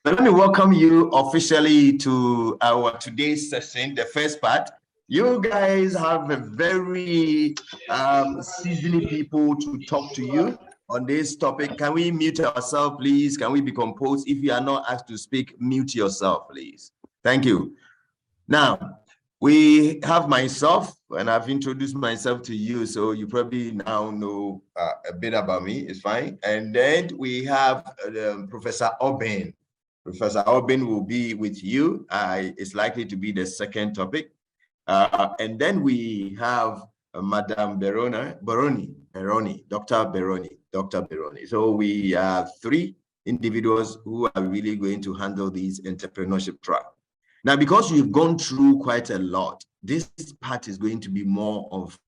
Let me welcome you officially to our today's session, the first part. You guys have a very seasoned people to talk to you on this topic. Can we mute ourselves, please? Can we be composed? If you are not asked to speak, mute yourself, please. Thank you. Now, we have myself, and I've introduced myself to you, so you probably now know a bit about me. It's fine. And then we have Professor Obin. Professor Obin will be with you. It's likely to be the second topic. And then we have Madam Beroni, Dr. Beroni. So we have three individuals who are really going to handle these entrepreneurship track. Now, because you've gone through quite a lot, this part is going to be more of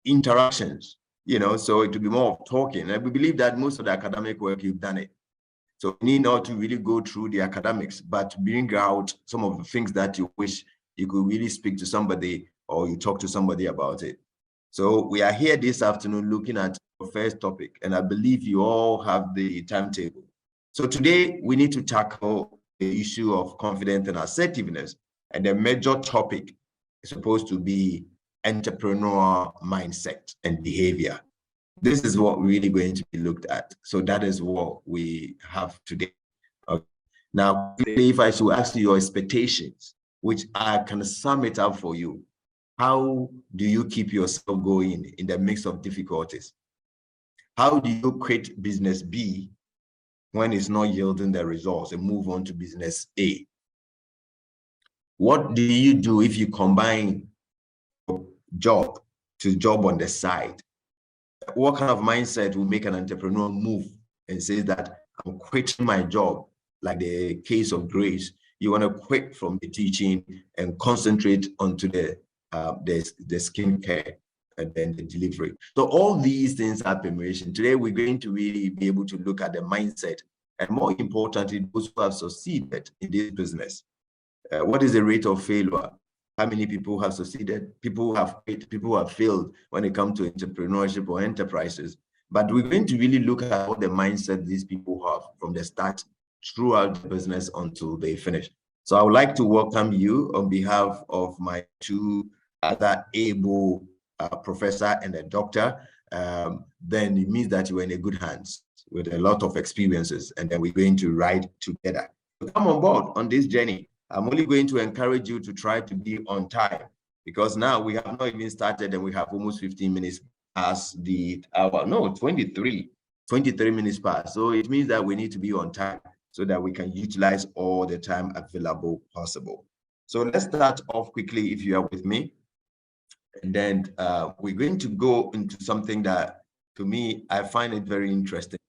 interactions, so it will be more of talking. And we believe that most of the academic work, you've done it. So you need not to really go through the academics, but bring out some of the things that you wish you could really speak to somebody or you talk to somebody about it. So we are here this afternoon looking at the first topic, and I believe you all have the timetable. So today we need to tackle the issue of confidence and assertiveness, and the major topic is supposed to be entrepreneurial mindset and behavior. This is what we're really going to be looked at. So that is what we have today. Okay. Now, if I should ask you your expectations, which I can sum it up for you, how do you keep yourself going in the midst of difficulties? How do you quit business B when it's not yielding the results and move on to business A? What do you do if you combine job to job on the side? What kind of mindset will make an entrepreneur move and says that I'm quitting my job, like the case of Grace? You want to quit from the teaching and concentrate onto the skincare and then the delivery. So all these things are permeation. Today, we're going to really be able to look at the mindset, and more importantly, those who have succeeded in this business. What is the rate of failure? How many people have succeeded? People have failed when it comes to entrepreneurship or enterprises. But we're going to really look at what the mindset these people have from the start throughout the business until they finish. So I would like to welcome you on behalf of my two other able professor and a doctor. Then it means that you are in a good hands with a lot of experiences, and then we're going to ride together. So come on board on this journey. I'm only going to encourage you to try to be on time, because now we have not even started and we have almost 15 minutes past the hour. No, 23 minutes past. So it means that we need to be on time so that we can utilize all the time available possible. So let's start off quickly if you are with me. And then we're going to go into something that, to me, I find it very interesting.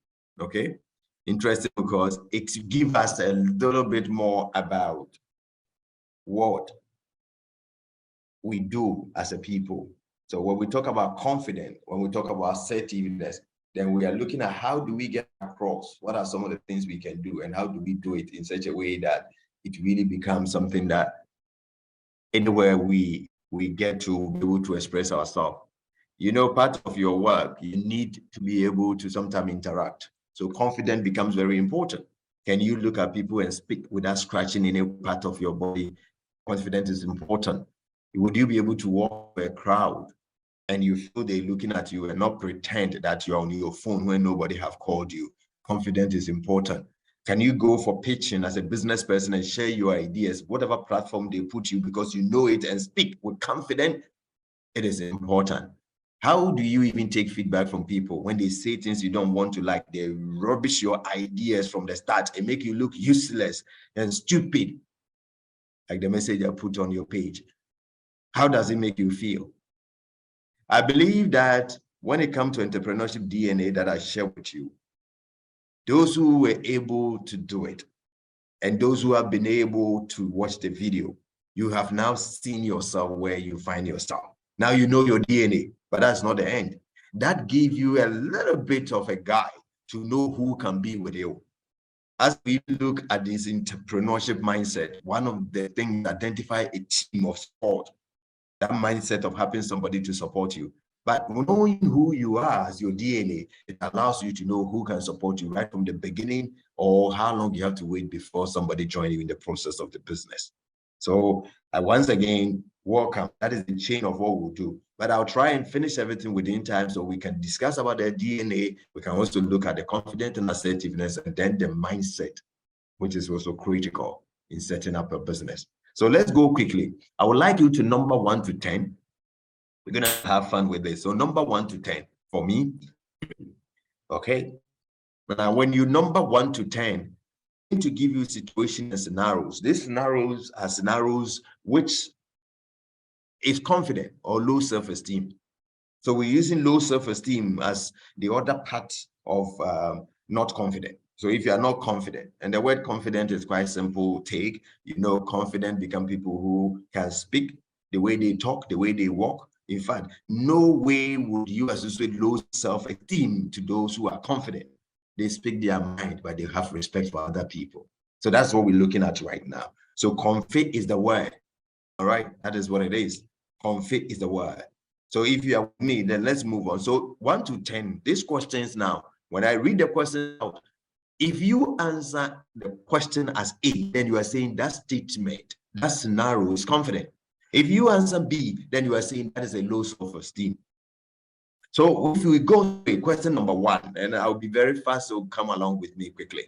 Okay? Interesting because it gives us a little bit more about what we do as a people. So when we talk about confidence, when we talk about assertiveness, then we are looking at how do we get across, what are some of the things we can do, and how do we do it in such a way that it really becomes something that anywhere we get to be able to express ourselves. Part of your work, you need to be able to sometimes interact. So confidence becomes very important. Can you look at people and speak without scratching any part of your body? Confidence is important. Would you be able to walk with a crowd and you feel they're looking at you and not pretend that you're on your phone when nobody have called you? Confidence is important. Can you go for pitching as a business person and share your ideas, whatever platform they put you, because you know it, and speak with confidence? It is important. How do you even take feedback from people when they say things you don't want to like? They rubbish your ideas from the start and make you look useless and stupid, like the message I put on your page. How does it make you feel? I believe that when it comes to entrepreneurship DNA that I share with you, those who were able to do it and those who have been able to watch the video, you have now seen yourself where you find yourself. Now you know your DNA, but that's not the end. That gives you a little bit of a guide to know who can be with you. As we look at this entrepreneurship mindset, one of the things identify a team of support, that mindset of having somebody to support you. But knowing who you are as your DNA, it allows you to know who can support you right from the beginning, or how long you have to wait before somebody joins you in the process of the business. So once again, welcome. That is the chain of what we'll do. But I'll try and finish everything within time so we can discuss about the DNA. We can also look at the confidence and assertiveness, and then the mindset, which is also critical in setting up a business. So let's go quickly. I would like you to number 1 to 10. We're going to have fun with this. So number 1 to 10 for me. Okay. Now, when you number 1 to 10, I'm going to give you situations and scenarios. These scenarios are scenarios which is confident or low self-esteem. So we're using low self-esteem as the other part of not confident. So if you are not confident, and the word confident is quite simple take, confident become people who can speak, the way they talk, the way they walk. In fact, no way would you associate low self-esteem to those who are confident. They speak their mind, but they have respect for other people. So that's what we're looking at right now. So confit is the word. All right, that is what it is. Confit is the word. So if you are with me, then let's move on. So 1 to 10, these questions now, when I read the question out, if you answer the question as A, then you are saying that statement, that scenario is confident. If you answer B, then you are saying that is a low self-esteem. So if we go to question number 1, and I'll be very fast, so come along with me quickly.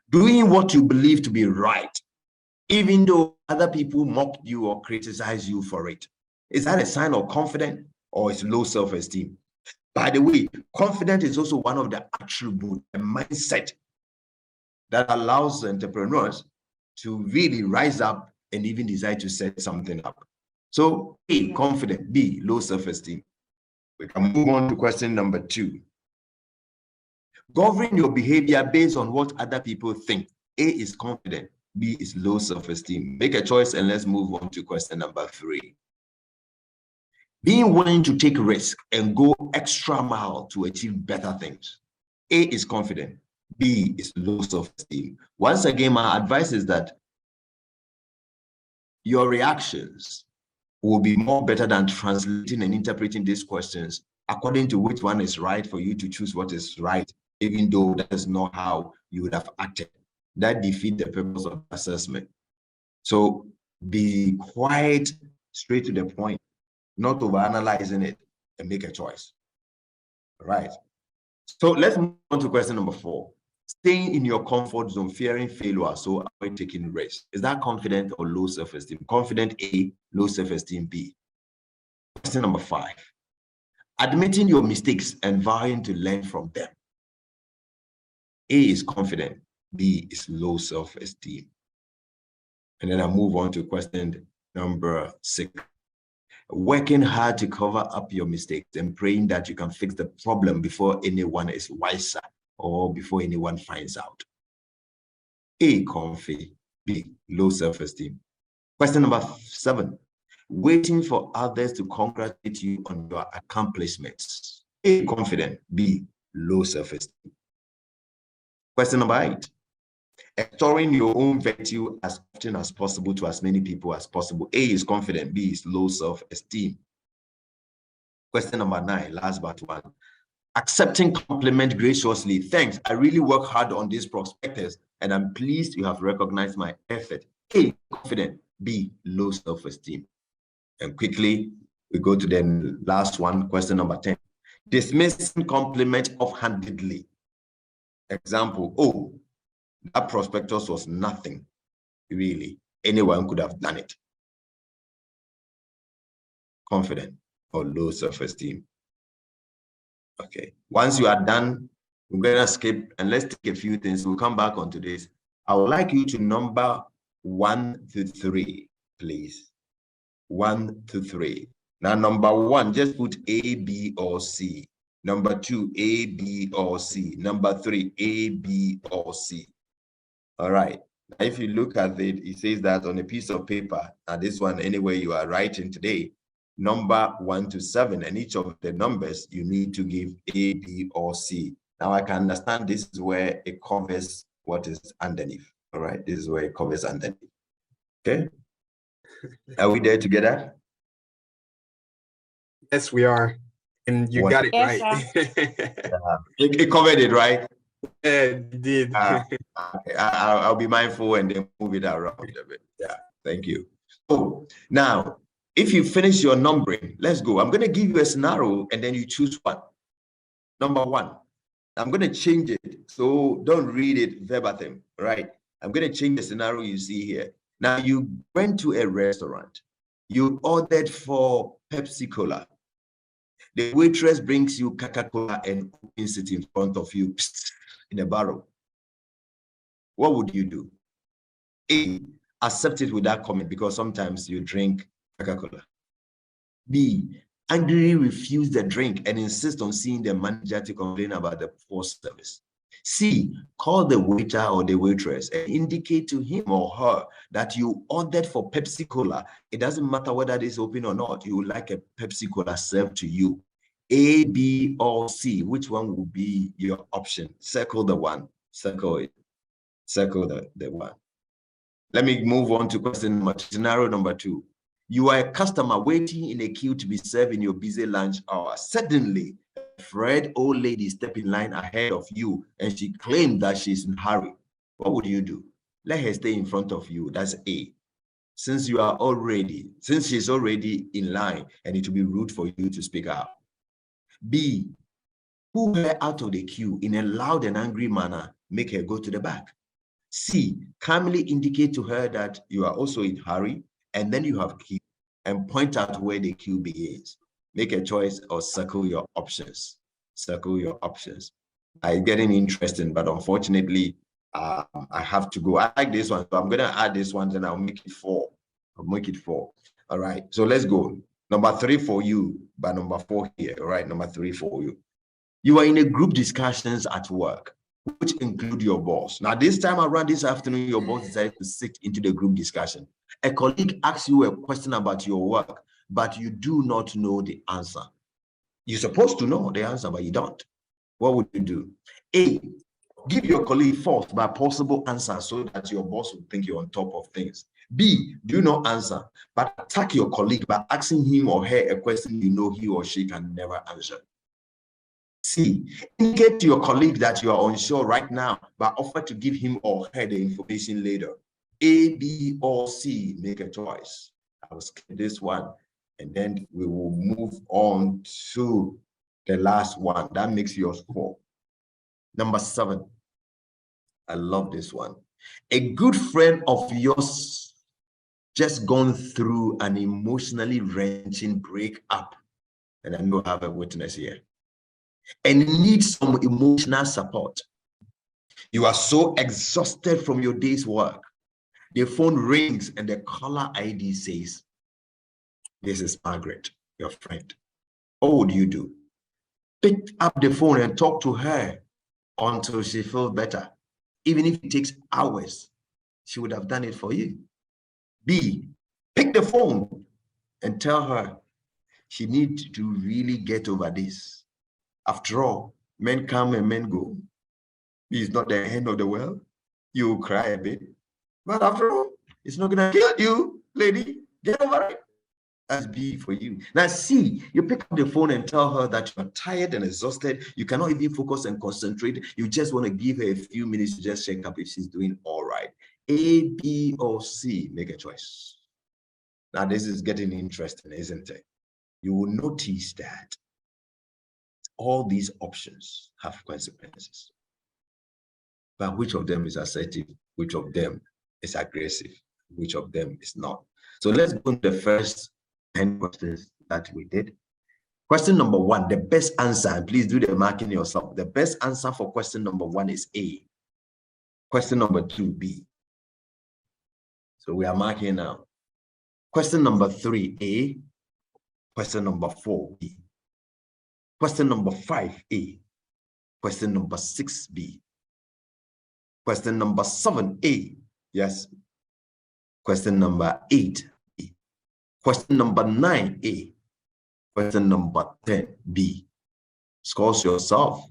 Doing what you believe to be right, even though other people mock you or criticize you for it. Is that a sign of confidence or is low self-esteem? By the way, confidence is also one of the attributes, a mindset that allows entrepreneurs to really rise up and even decide to set something up. So A, confident, B, low self-esteem. We can move on to question number 2. Govern your behavior based on what other people think. A is confident, B is low self-esteem. Make a choice and let's move on to question number 3. Being willing to take risk and go extra mile to achieve better things. A is confident, B is low self-esteem. Once again, my advice is that your reactions will be more better than translating and interpreting these questions according to which one is right for you to choose what is right, even though that is not how you would have acted. That defeats the purpose of assessment. So be quite straight to the point, not overanalyzing it, and make a choice. All right. So let's move on to question number 4. Staying in your comfort zone, fearing failure, so avoid taking risks. Is that confident or low self-esteem? Confident A, low self-esteem B. Question number 5. Admitting your mistakes and vowing to learn from them. A is confident, B is low self-esteem. And then I move on to question number 6. Working hard to cover up your mistakes and praying that you can fix the problem before anyone is wiser or before anyone finds out. A, comfy, B, low self-esteem. Question number 7. Waiting for others to congratulate you on your accomplishments. A, confident, B, low self-esteem. Question number 8. Extolling your own virtue as often as possible to as many people as possible. A is confident, B is low self-esteem. Question number 9, last but one. Accepting compliment graciously. Thanks, I really work hard on this prospectus and I'm pleased you have recognized my effort. A, confident, B, low self-esteem. And quickly, we go to the last one, question number 10. Dismissing compliment offhandedly. Example, oh, that prospectus was nothing, really. Anyone could have done it. Confident or low self-esteem. Okay, once you are done, we're going to skip and let's take a few things. We'll come back onto this. I would like you to number 1 to 3, please. 1 to 3. Now, number 1, just put A, B, or C. Number 2, A, B, or C. Number 3, A, B, or C. All right. Now, if you look at it, it says that on a piece of paper, and this one, anyway, you are writing today, number 1 to 7, and each of the numbers you need to give A, B, or C. Now I can understand this is where it covers what is underneath. All right, this is where it covers underneath. Okay, are we there together? Yes, we are. And you got it right. It covered it, right? Yeah, it did. I'll be mindful and then move it around a bit. Yeah, thank you. So now, if you finish your numbering, let's go. I'm going to give you a scenario and then you choose one. Number one, I'm going to change it. So don't read it verbatim, right? I'm going to change the scenario you see here. Now, you went to a restaurant. You ordered for Pepsi Cola. The waitress brings you Coca-Cola and opens it in front of you in a barrel. What would you do? A, accept it without comment because sometimes you drink Coca-Cola. B, angrily refuse the drink and insist on seeing the manager to complain about the poor service. C, call the waiter or the waitress and indicate to him or her that you ordered for Pepsi Cola. It doesn't matter whether it is open or not. You would like a Pepsi Cola served to you. A, B, or C, which one will be your option? Circle the one, circle it, circle the one. Let me move on to scenario number two. You are a customer waiting in a queue to be served in your busy lunch hour. Suddenly, a Fred old lady step in line ahead of you and she claimed that she's in a hurry. What would you do? Let her stay in front of you. That's A. Since she's already in line and it will be rude for you to speak out. B, pull her out of the queue in a loud and angry manner, make her go to the back. C, calmly indicate to her that you are also in a hurry and then you have queue and point out where the queue begins. Make a choice or circle your options. Circle your options. It's getting interesting, but unfortunately, I have to go. I like this one, so I'm going to add this one and I'll make it 4. I'll make it 4. All right, so let's go. Number 3 for you, but number 4 here. All right, number 3 for you. You are in a group discussions at work, which include your boss. Now, this time around this afternoon, your boss decided to sit into the group discussion. A colleague asks you a question about your work, but you do not know the answer. You're supposed to know the answer, but you don't. What would you do? A, give your colleague false but possible answers so that your boss will think you're on top of things. B, do not answer, but attack your colleague by asking him or her a question you know he or she can never answer. C, indicate to your colleague that you are unsure right now, but offer to give him or her the information later. A, B, or C, make a choice. I will skip this one, and then we will move on to the last one. That makes yours 4. Number 7. I love this one. A good friend of yours just gone through an emotionally wrenching breakup, and I know I have a witness here, and needs some emotional support. You are so exhausted from your day's work. The phone rings and the caller ID says, "This is Margaret, your friend." What would you do? Pick up the phone and talk to her until she feels better. Even if it takes hours, she would have done it for you. B, pick the phone and tell her she needs to really get over this. After all, men come and men go. It's not the end of the world. You cry a bit, but after all, it's not gonna kill you, lady. Get over it. That's B for you. Now C, you pick up the phone and tell her that you're tired and exhausted. You cannot even focus and concentrate. You just want to give her a few minutes to just check up if she's doing all right. A, B, or C, make a choice. Now this is getting interesting, isn't it? You will notice that all these options have consequences. But which of them is assertive? Which of them is aggressive? Which of them is not? So let's go to the first 10 questions that we did. Question number 1, the best answer, and please do the marking yourself. The best answer for question number 1 is A. Question number 2, B. So we are marking now. Question number 3, A. Question number 4, B. Question number 5, A. Question number 6, B. Question number 7, A. Yes. Question number 8, B. Question number 9, A. Question number 10, B. Scores yourself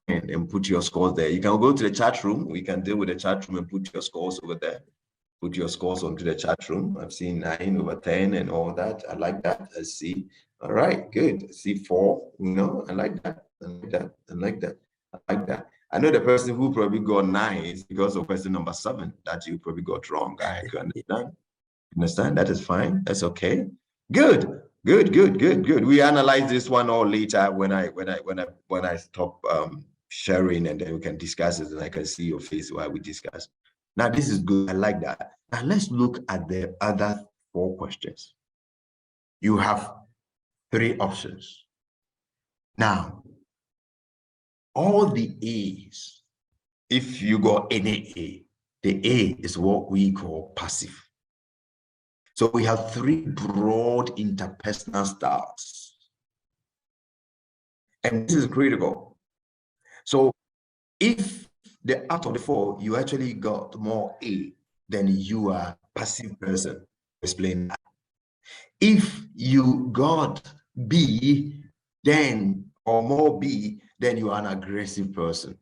and put your scores there. You can go to the chat room. We can deal with the chat room and put your scores over there. Put your scores onto the chat room. I've seen 9 over 10 and all that. I like that. I see. All right, good. I see 4. I like that. I like that. I like that. I like that. I know the person who probably got 9 is because of question number 7 that you probably got wrong. I can understand. Understand? That is fine. That's okay. Good. Good. We analyze this one all later when I stop sharing, and then we can discuss it, and I can see your face while we discuss. Now, this is good. I like that. Now, let's look at the other 4 questions. You have 3 options. Now, all the A's, if you got any A, the A is what we call passive. So we have 3 broad interpersonal styles. And this is critical. So if out of the 4, you actually got more A, then you are a passive person. Explain that. If you got B, or more B, then you are an aggressive person.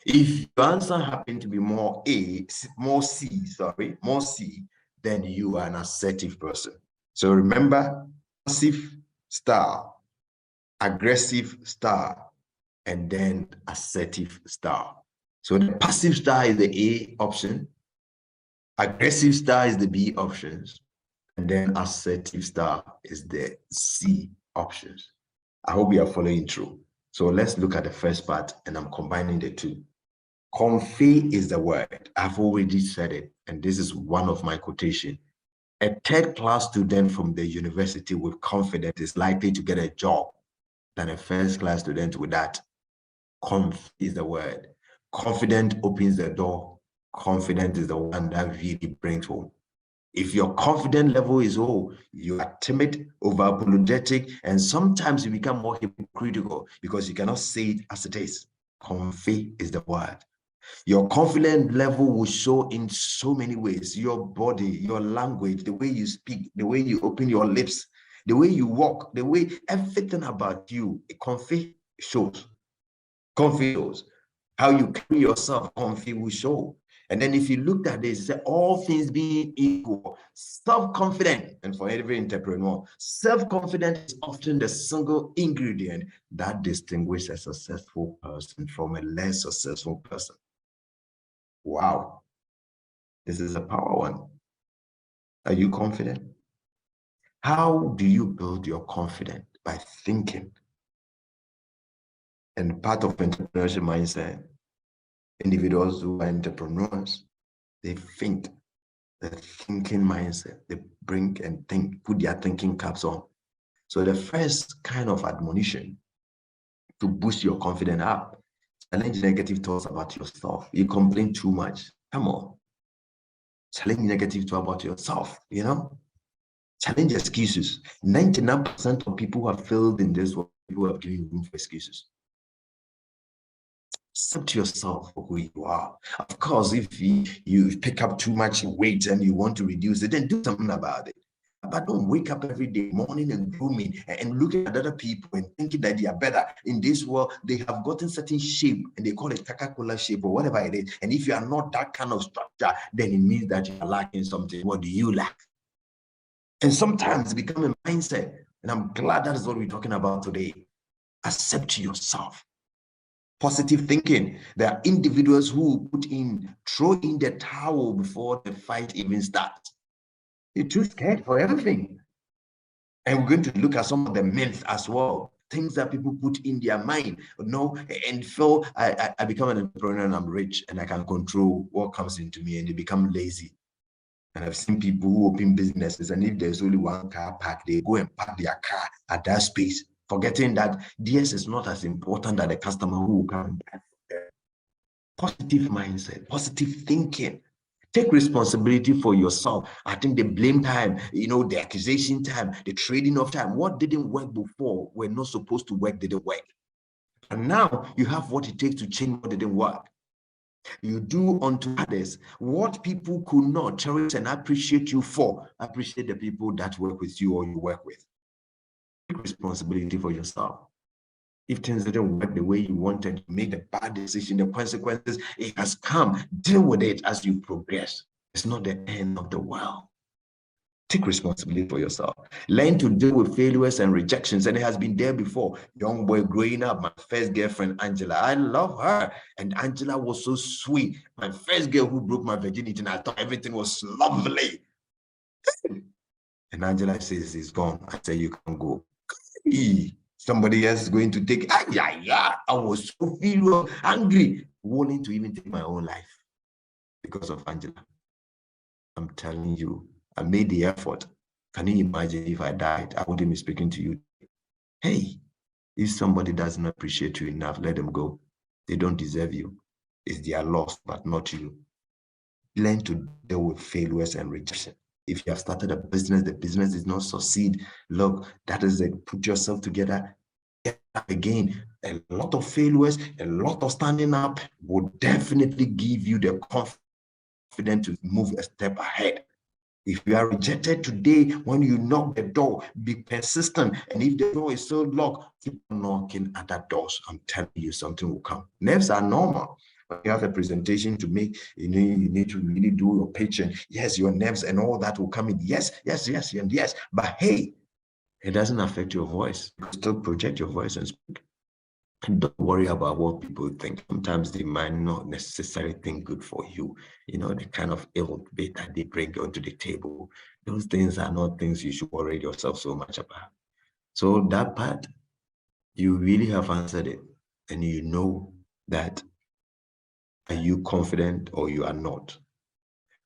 If your answer happened to be more C, then you are an assertive person. So remember, passive style, aggressive style, and then assertive style. So the passive style is the A option, aggressive style is the B options, and then assertive style is the C options. I hope you are following through. So let's look at the first part, and I'm combining the 2. Comfy is the word. I've already said it, and this is one of my quotations. A third-class student from the university with confidence is likely to get a job than a first-class student with that. Comfy is the word. Confident opens the door. Confident is the one that really brings home. If your confidence level is low, you are timid, over-apologetic, and sometimes you become more hypocritical because you cannot say it as it is. Comfy is the word. Your confidence level will show in so many ways. Your body, your language, the way you speak, the way you open your lips, the way you walk, the way everything about you, comfy shows. Comfy shows. How you carry yourself, comfy will show. And then if you look at this, say all things being equal, self-confident, and for every entrepreneur, self-confidence is often the single ingredient that distinguishes a successful person from a less successful person. Wow, this is a power one. Are you confident? How do you build your confidence? By thinking. And part of entrepreneurship mindset, individuals who are entrepreneurs, they think, the thinking mindset, they bring and think, put their thinking caps on. So the first kind of admonition to boost your confidence up, challenge negative thoughts about yourself. You complain too much. Come on. Challenge negative thoughts about yourself, Challenge excuses. 99% of people who have failed in this world, people have given room for excuses. Accept yourself for who you are. Of course, if you pick up too much weight and you want to reduce it, then do something about it. But don't wake up every day, morning and grooming and looking at other people and thinking that they are better. In this world, they have gotten certain shape and they call it Coca-Cola shape or whatever it is. And if you are not that kind of structure, then it means that you are lacking something. What do you lack? And sometimes it becomes a mindset. And I'm glad that is what we're talking about today. Accept yourself. Positive thinking. There are individuals who throw in the towel before the fight even starts. You're too scared for everything. And we're going to look at some of the myths as well. Things that people put in their mind, and feel I become an entrepreneur and I'm rich and I can control what comes into me, and they become lazy. And I've seen people who open businesses, and if there's only one car park, they go and park their car at that space, forgetting that theirs is not as important as the customer who will come back. Positive mindset, positive thinking. Take responsibility for yourself. I think the blame time, the accusation time, the trading of time, what didn't work before, were not supposed to work, didn't work. And now you have what it takes to change what didn't work. You do unto others what people could not. Cherish and appreciate you for. Appreciate the people that work with you or you work with. Take responsibility for yourself. If things didn't work the way you wanted, you make a bad decision, the consequences, it has come. Deal with it as you progress. It's not the end of the world. Take responsibility for yourself. Learn to deal with failures and rejections. And it has been there before. Young boy growing up, my first girlfriend, Angela. I love her. And Angela was so sweet. My first girl who broke my virginity, and I thought everything was lovely. And Angela says, it's gone. I said, you can go. Somebody else is going to take. I was so feel angry, wanting to even take my own life because of Angela. I'm telling you, I made the effort. Can you imagine if I died? I wouldn't be speaking to you. Hey, if somebody doesn't appreciate you enough, let them go. They don't deserve you. It's their loss, but not you. Learn to deal with failures and rejection. If you have started a business, the business did not succeed. Look, that is it. Put yourself together. Get up again. A lot of failures, a lot of standing up will definitely give you the confidence to move a step ahead. If you are rejected today, when you knock the door, be persistent. And if the door is still locked, keep knocking at that doors. I'm telling you, something will come. Nerves are normal. When you have a presentation to make, you need to really do your pitch, and yes, your nerves and all that will come in. Yes, and yes. But hey, it doesn't affect your voice. You can still project your voice and speak. And don't worry about what people think. Sometimes they might not necessarily think good for you. The kind of ill bit that they bring onto the table. Those things are not things you should worry yourself so much about. So that part, you really have answered it. And you know that, are you confident or you are not?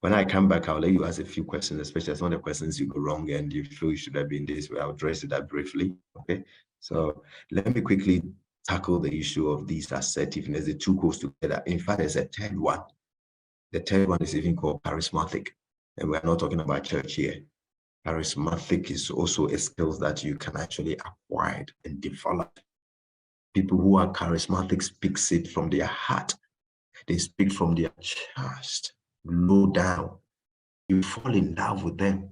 When I come back, I'll let you ask a few questions, especially some of the questions you go wrong and you feel you should have been this way. I'll address it briefly. Okay. So let me quickly tackle the issue of these assertiveness. The two goes together. In fact, there's a third one. The third one is even called charismatic. And we're not talking about church here. Charismatic is also a skill that you can actually acquire and develop. People who are charismatic speak it from their heart. They speak from their chest, low down. You fall in love with them.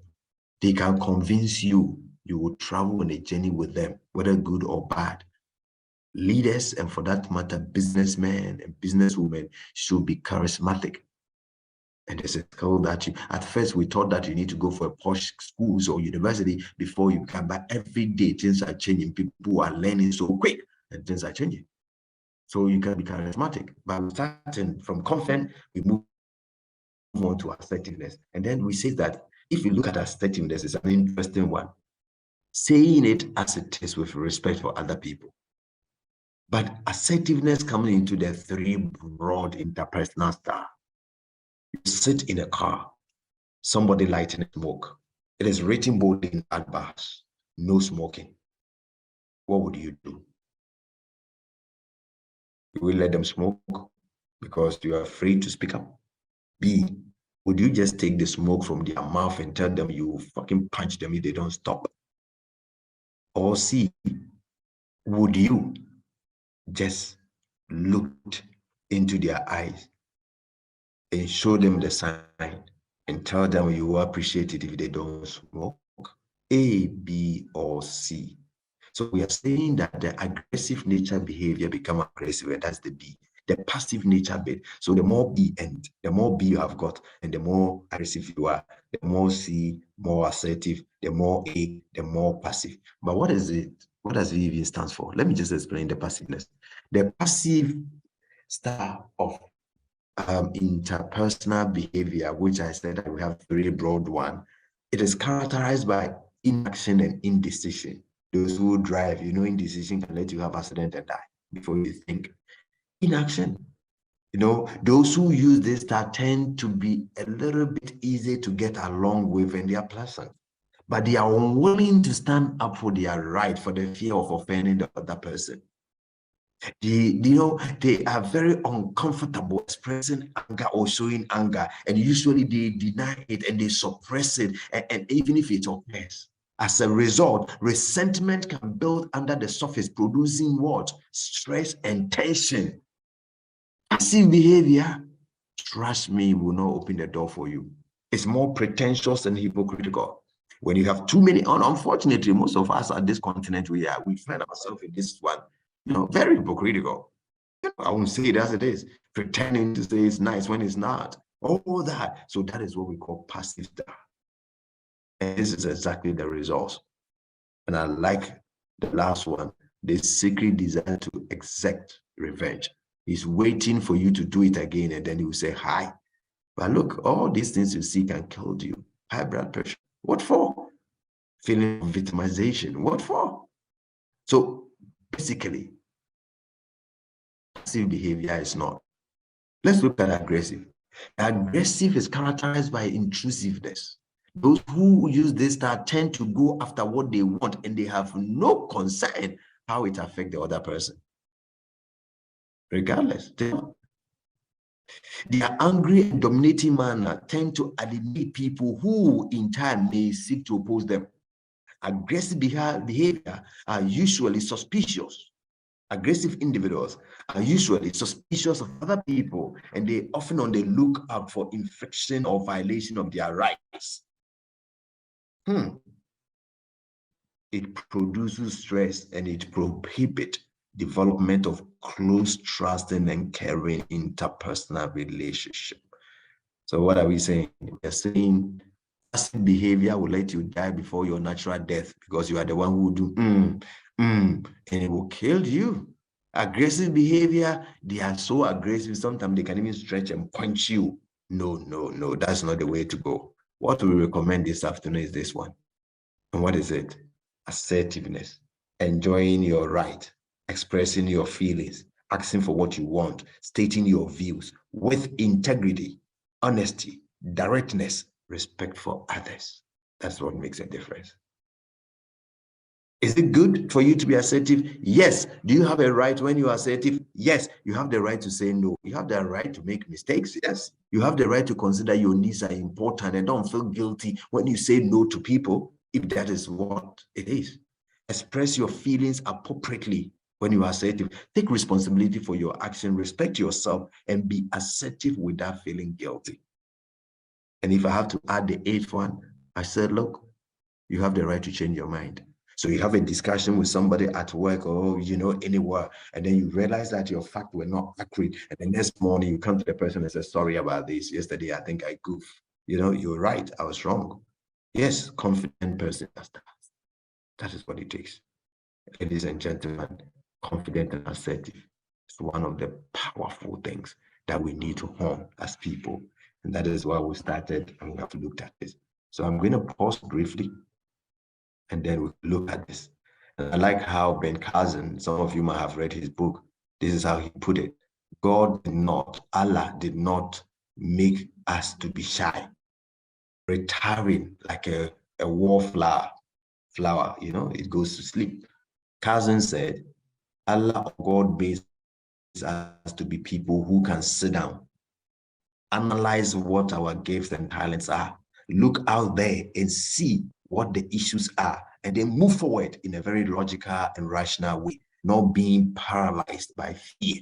They can convince you. You will travel on a journey with them, whether good or bad. Leaders, and for that matter, businessmen and businesswomen, should be charismatic. And there's a skill that at first we thought that you need to go for a posh schools or university before you can, but every day things are changing. People are learning so quick and things are changing. So you can be charismatic. But starting from confident, we move on to assertiveness. And then we say that if you look at assertiveness, it's an interesting one. Saying it as it is with respect for other people. But assertiveness coming into the three broad interpersonal style. You sit in a car, somebody lighting a smoke. It is written boldly in that bars, no smoking. What would you do? You will let them smoke because you are afraid to speak up? B, would you just take the smoke from their mouth and tell them you fucking punch them if they don't stop? Or C, would you just look into their eyes and show them the sign and tell them you will appreciate it if they don't smoke? A, B, or C. So we are saying that the aggressive nature behavior become aggressive, and that's the B. The passive nature bit. So the more B and the more B you have got, and the more aggressive you are, the more C, more assertive, the more A, the more passive. But what is it? What does it even stand for? Let me just explain the passiveness. The passive style of interpersonal behavior, which I said that we have three broad one, it is characterized by inaction and indecision. Those who drive, indecision can let you have accident and die before you think. Inaction. Those who use this style tend to be a little bit easy to get along with, and they are pleasant. But they are unwilling to stand up for their right for the fear of offending the other person. They are very uncomfortable expressing anger or showing anger, and usually they deny it and they suppress it, and even if it occurs. As a result, resentment can build under the surface, producing what? Stress and tension. Passive behavior, trust me, will not open the door for you. It's more pretentious and hypocritical. When you have too many, unfortunately, most of us at this continent, we find ourselves in this one, very hypocritical. I won't say it as it is, pretending to say it's nice when it's not, all that. So that is what we call passive style. And this is exactly the results. And I like the last one, the secret desire to exact revenge. He's waiting for you to do it again, and then he will say, hi. But look, all these things you see can kill you. High blood pressure. What for? Feeling of victimization. What for? So basically, passive behavior is not. Let's look at aggressive. Aggressive is characterized by intrusiveness. Those who use this style tend to go after what they want, and they have no concern how it affects the other person. Regardless, their angry and dominating manner tend to alienate people who in time may seek to oppose them. Aggressive behavior are usually suspicious. Aggressive individuals are usually suspicious of other people, and they often on the lookout for infraction or violation of their rights. It produces stress, and it prohibits development of close, trusting, and caring interpersonal relationship. So what are we saying? We're saying passive behavior will let you die before your natural death, because you are the one who will do and it will kill you. Aggressive behavior, they are so aggressive, sometimes they can even stretch and punch you. No, that's not the way to go. What we recommend this afternoon is this one. And what is it? Assertiveness, enjoying your right, expressing your feelings, asking for what you want, stating your views with integrity, honesty, directness, respect for others. That's what makes a difference. Is it good for you to be assertive? Yes. Do you have a right when you are assertive? Yes. You have the right to say no. You have the right to make mistakes. Yes. You have the right to consider your needs are important, and don't feel guilty when you say no to people, if that is what it is. Express your feelings appropriately when you are assertive. Take responsibility for your action, respect yourself, and be assertive without feeling guilty. And if I have to add the eighth one, I said, look, you have the right to change your mind. So you have a discussion with somebody at work or, anywhere, and then you realize that your facts were not accurate. And the next morning you come to the person and say, sorry about this. Yesterday, I think I goofed. You're right. I was wrong. Yes, confident person does that. That is what it takes. Ladies and gentlemen, confident and assertive is one of the powerful things that we need to hone as people. And that is why we started and we have looked at this. So I'm going to pause briefly, and then we look at this. And I like how Ben Carson, some of you might have read his book. This is how he put it. Allah did not make us to be shy, retiring like a wallflower. It goes to sleep. Carson said, Allah or God made us to be people who can sit down, analyze what our gifts and talents are, look out there and see what the issues are, and then move forward in a very logical and rational way, not being paralyzed by fear.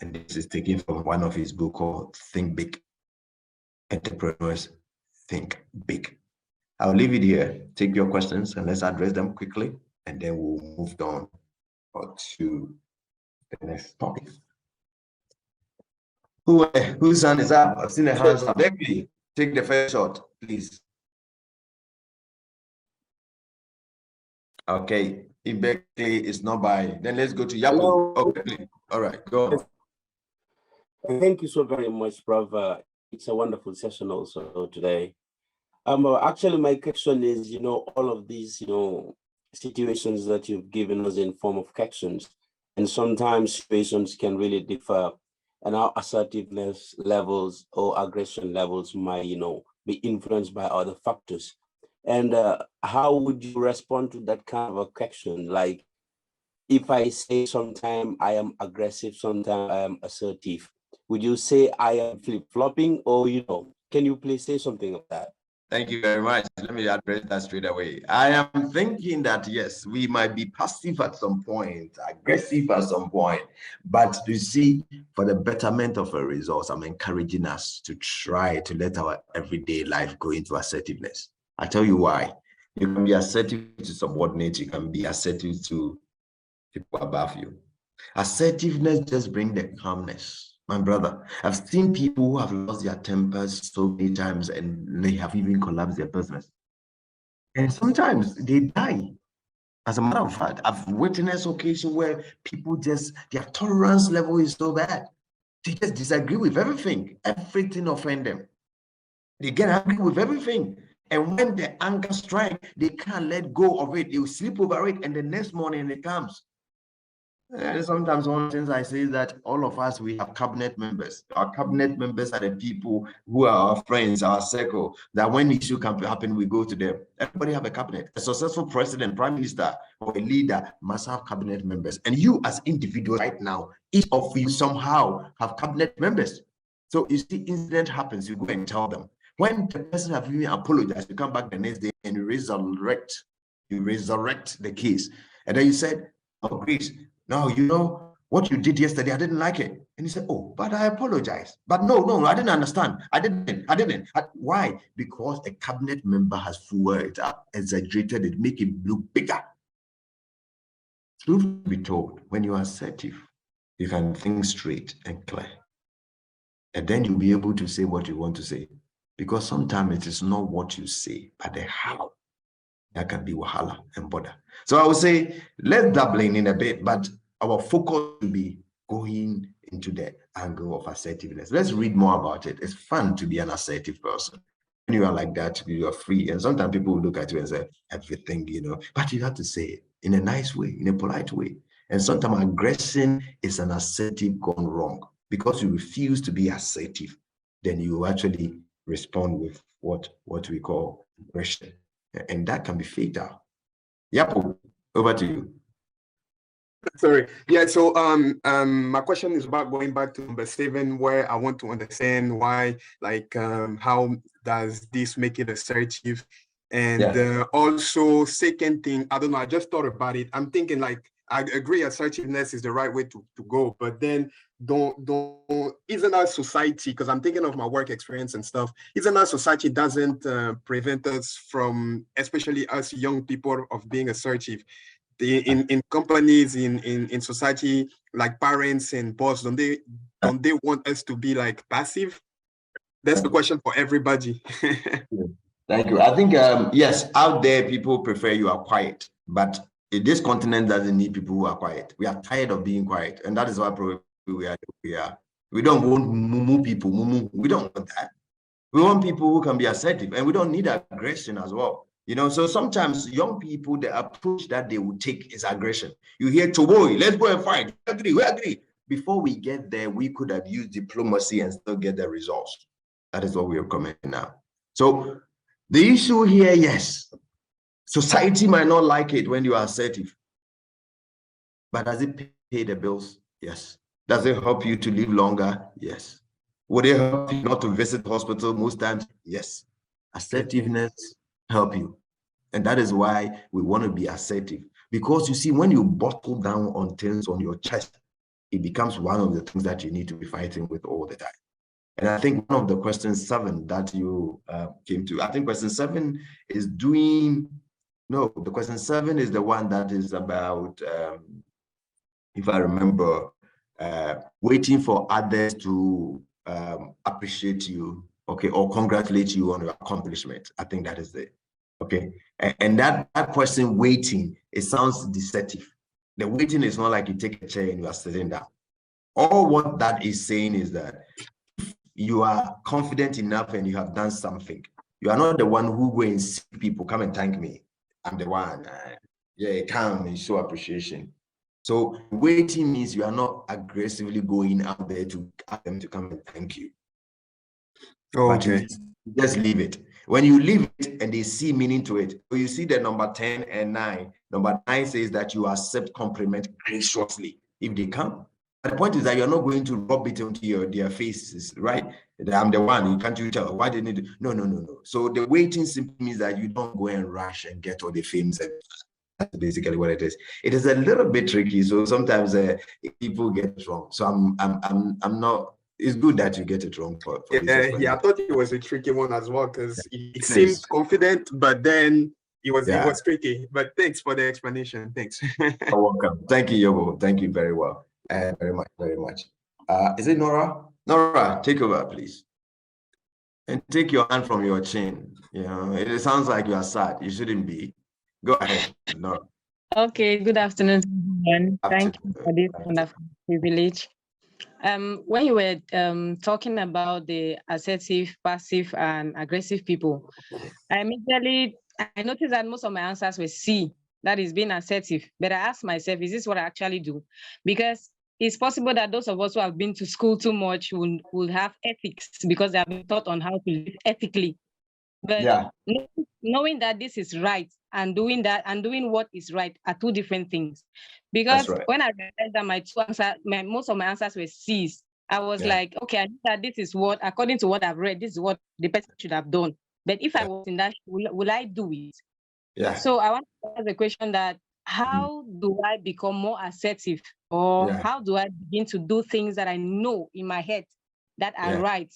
And this is taken from one of his books called Think Big. Entrepreneurs Think Big. I'll leave it here. Take your questions and let's address them quickly, and then we'll move on to the next topic. Whose hand is up? I've seen the hands up. Becky, take the first shot, please. Okay, if Beckley is not by, then let's go to Yapo. Okay, all right, go on. Thank you so very much, Prof. It's a wonderful session also today. Actually, my question is, all of these, situations that you've given us in form of questions, and sometimes situations can really differ, and our assertiveness levels or aggression levels might, be influenced by other factors. And how would you respond to that kind of a question? Like, if I say sometimes I am aggressive, sometimes I am assertive, would you say I am flip-flopping, or, can you please say something of that? Thank you very much. Let me address that straight away. I am thinking that, yes, we might be passive at some point, aggressive at some point, but you see, for the betterment of our results, I'm encouraging us to try to let our everyday life go into assertiveness. I'll tell you why. You can be assertive to subordinates, you can be assertive to people above you. Assertiveness just brings the calmness. my brother. I've seen people who have lost their tempers so many times and they have even collapsed their business. And sometimes they die. As a matter of fact, I've witnessed occasions where people just, their tolerance level is so bad. They just disagree with everything. Everything offends them. They get angry with everything. And when the anger strikes, they can't let go of it. They will sleep over it, and the next morning it comes. And sometimes one of the things I say is that all of us, we have cabinet members. Our cabinet members are the people who are our friends, our circle, that when issue can happen, we go to them. Everybody have a cabinet. A successful president, prime minister, or a leader must have cabinet members. And you as individuals right now, each of you somehow have cabinet members. So you see, incident happens, you go and tell them. When the person have even apologized, you come back the next day and you resurrect the case. And then you said, oh, Grace, now, you know, what you did yesterday, I didn't like it. And he said, oh, but I apologize. But no, I didn't understand. I didn't. Why? Because a cabinet member has fueled it up, exaggerated it, make it look bigger. Truth be told, when you are assertive, you can think straight and clear. And then you'll be able to say what you want to say. Because sometimes it is not what you say, but the how. That can be wahala and bother. So I would say, let's dabble in a bit, but our focus will be going into the angle of assertiveness. Let's read more about it. It's fun to be an assertive person. When you are like that, you are free. And sometimes people will look at you and say, everything, you know, but you have to say it in a nice way, in a polite way. And sometimes aggression is an assertive gone wrong. Because you refuse to be assertive, then you actually respond with what we call aggression. And that can be fatal. Yep, over to you. Sorry. Yeah, so my question is about going back to number 7, where I want to understand why, like, how does this make it assertive? And also, second thing, I don't know, I just thought about it. I'm thinking, like, I agree assertiveness is the right way to go, but then isn't our society, because I'm thinking of my work experience and stuff, isn't our society doesn't prevent us from, especially us young people, of being assertive? In companies, in society, like parents and boss, don't they want us to be like passive? That's the question for everybody. Thank you. I think yes, out there people prefer you are quiet, but this continent doesn't need people who are quiet. We are tired of being quiet, and that is why probably we are. We don't want mumu people. We don't want that. We want people who can be assertive, and we don't need aggression as well. You know, so sometimes young people, the approach that they will take is aggression. You hear Toboy, let's go and fight. We agree. Before we get there, we could have used diplomacy and still get the results. That is what we are commenting now. So the issue here, yes, society might not like it when you are assertive. But does it pay the bills? Yes. Does it help you to live longer? Yes. Would it help you not to visit hospital most times? Yes. Assertiveness help you. And that is why we want to be assertive. Because you see, when you bottle down on things on your chest, it becomes one of the things that you need to be fighting with all the time. And I think one of the questions 7 that you came to, I think question 7 is the question 7 is the one that is about, if I remember, waiting for others to appreciate you, okay, or congratulate you on your accomplishment. I think that is it. Okay, and that question, waiting, it sounds deceptive. The waiting is not like you take a chair and you are sitting down. All what that is saying is that if you are confident enough and you have done something, you are not the one who go and see people, come and thank me. I'm the one. Come and show appreciation. So waiting means you are not aggressively going out there to ask them to come and thank you. Okay. But just leave it. When you leave it and they see meaning to it, so you see the number 10 and 9. Number 9 says that you accept compliment graciously if they come. But the point is that you're not going to rub it onto their faces, right? I'm the one. Can't you tell? Why didn't it? No. So the waiting simply means that you don't go and rush and get all the fames. That's basically what it is. It is a little bit tricky, so sometimes people get it wrong. So I'm not. It's good that you get it wrong. I thought it was a tricky one as well, because it seemed confident, but then it was tricky. But thanks for the explanation. Thanks. You're welcome. Thank you, Yobo. Thank you very well. Very much. Is it Nora? Nora, take over, please. And take your hand from your chin. You know, it sounds like you are sad. You shouldn't be. Go ahead, Nora. Okay, good afternoon, everyone. Thank you for this wonderful privilege. When you were talking about the assertive, passive, and aggressive people, I noticed that most of my answers were C, that is being assertive. But I asked myself, is this what I actually do? Because it's possible that those of us who have been to school too much will have ethics because they have been taught on how to live ethically. But Yeah, knowing that this is right and doing that and doing what is right are two different things. that's Because right. when I realized that most of my answers were C's, I was Yeah. like, okay, I know that this is what, according to what I've read, this is what the person should have done. But if I Yeah. was in that, will I do it? Yeah. So I want to ask the question that how do I become more assertive, or Yeah. how do I begin to do things that I know in my head that are Yeah. right?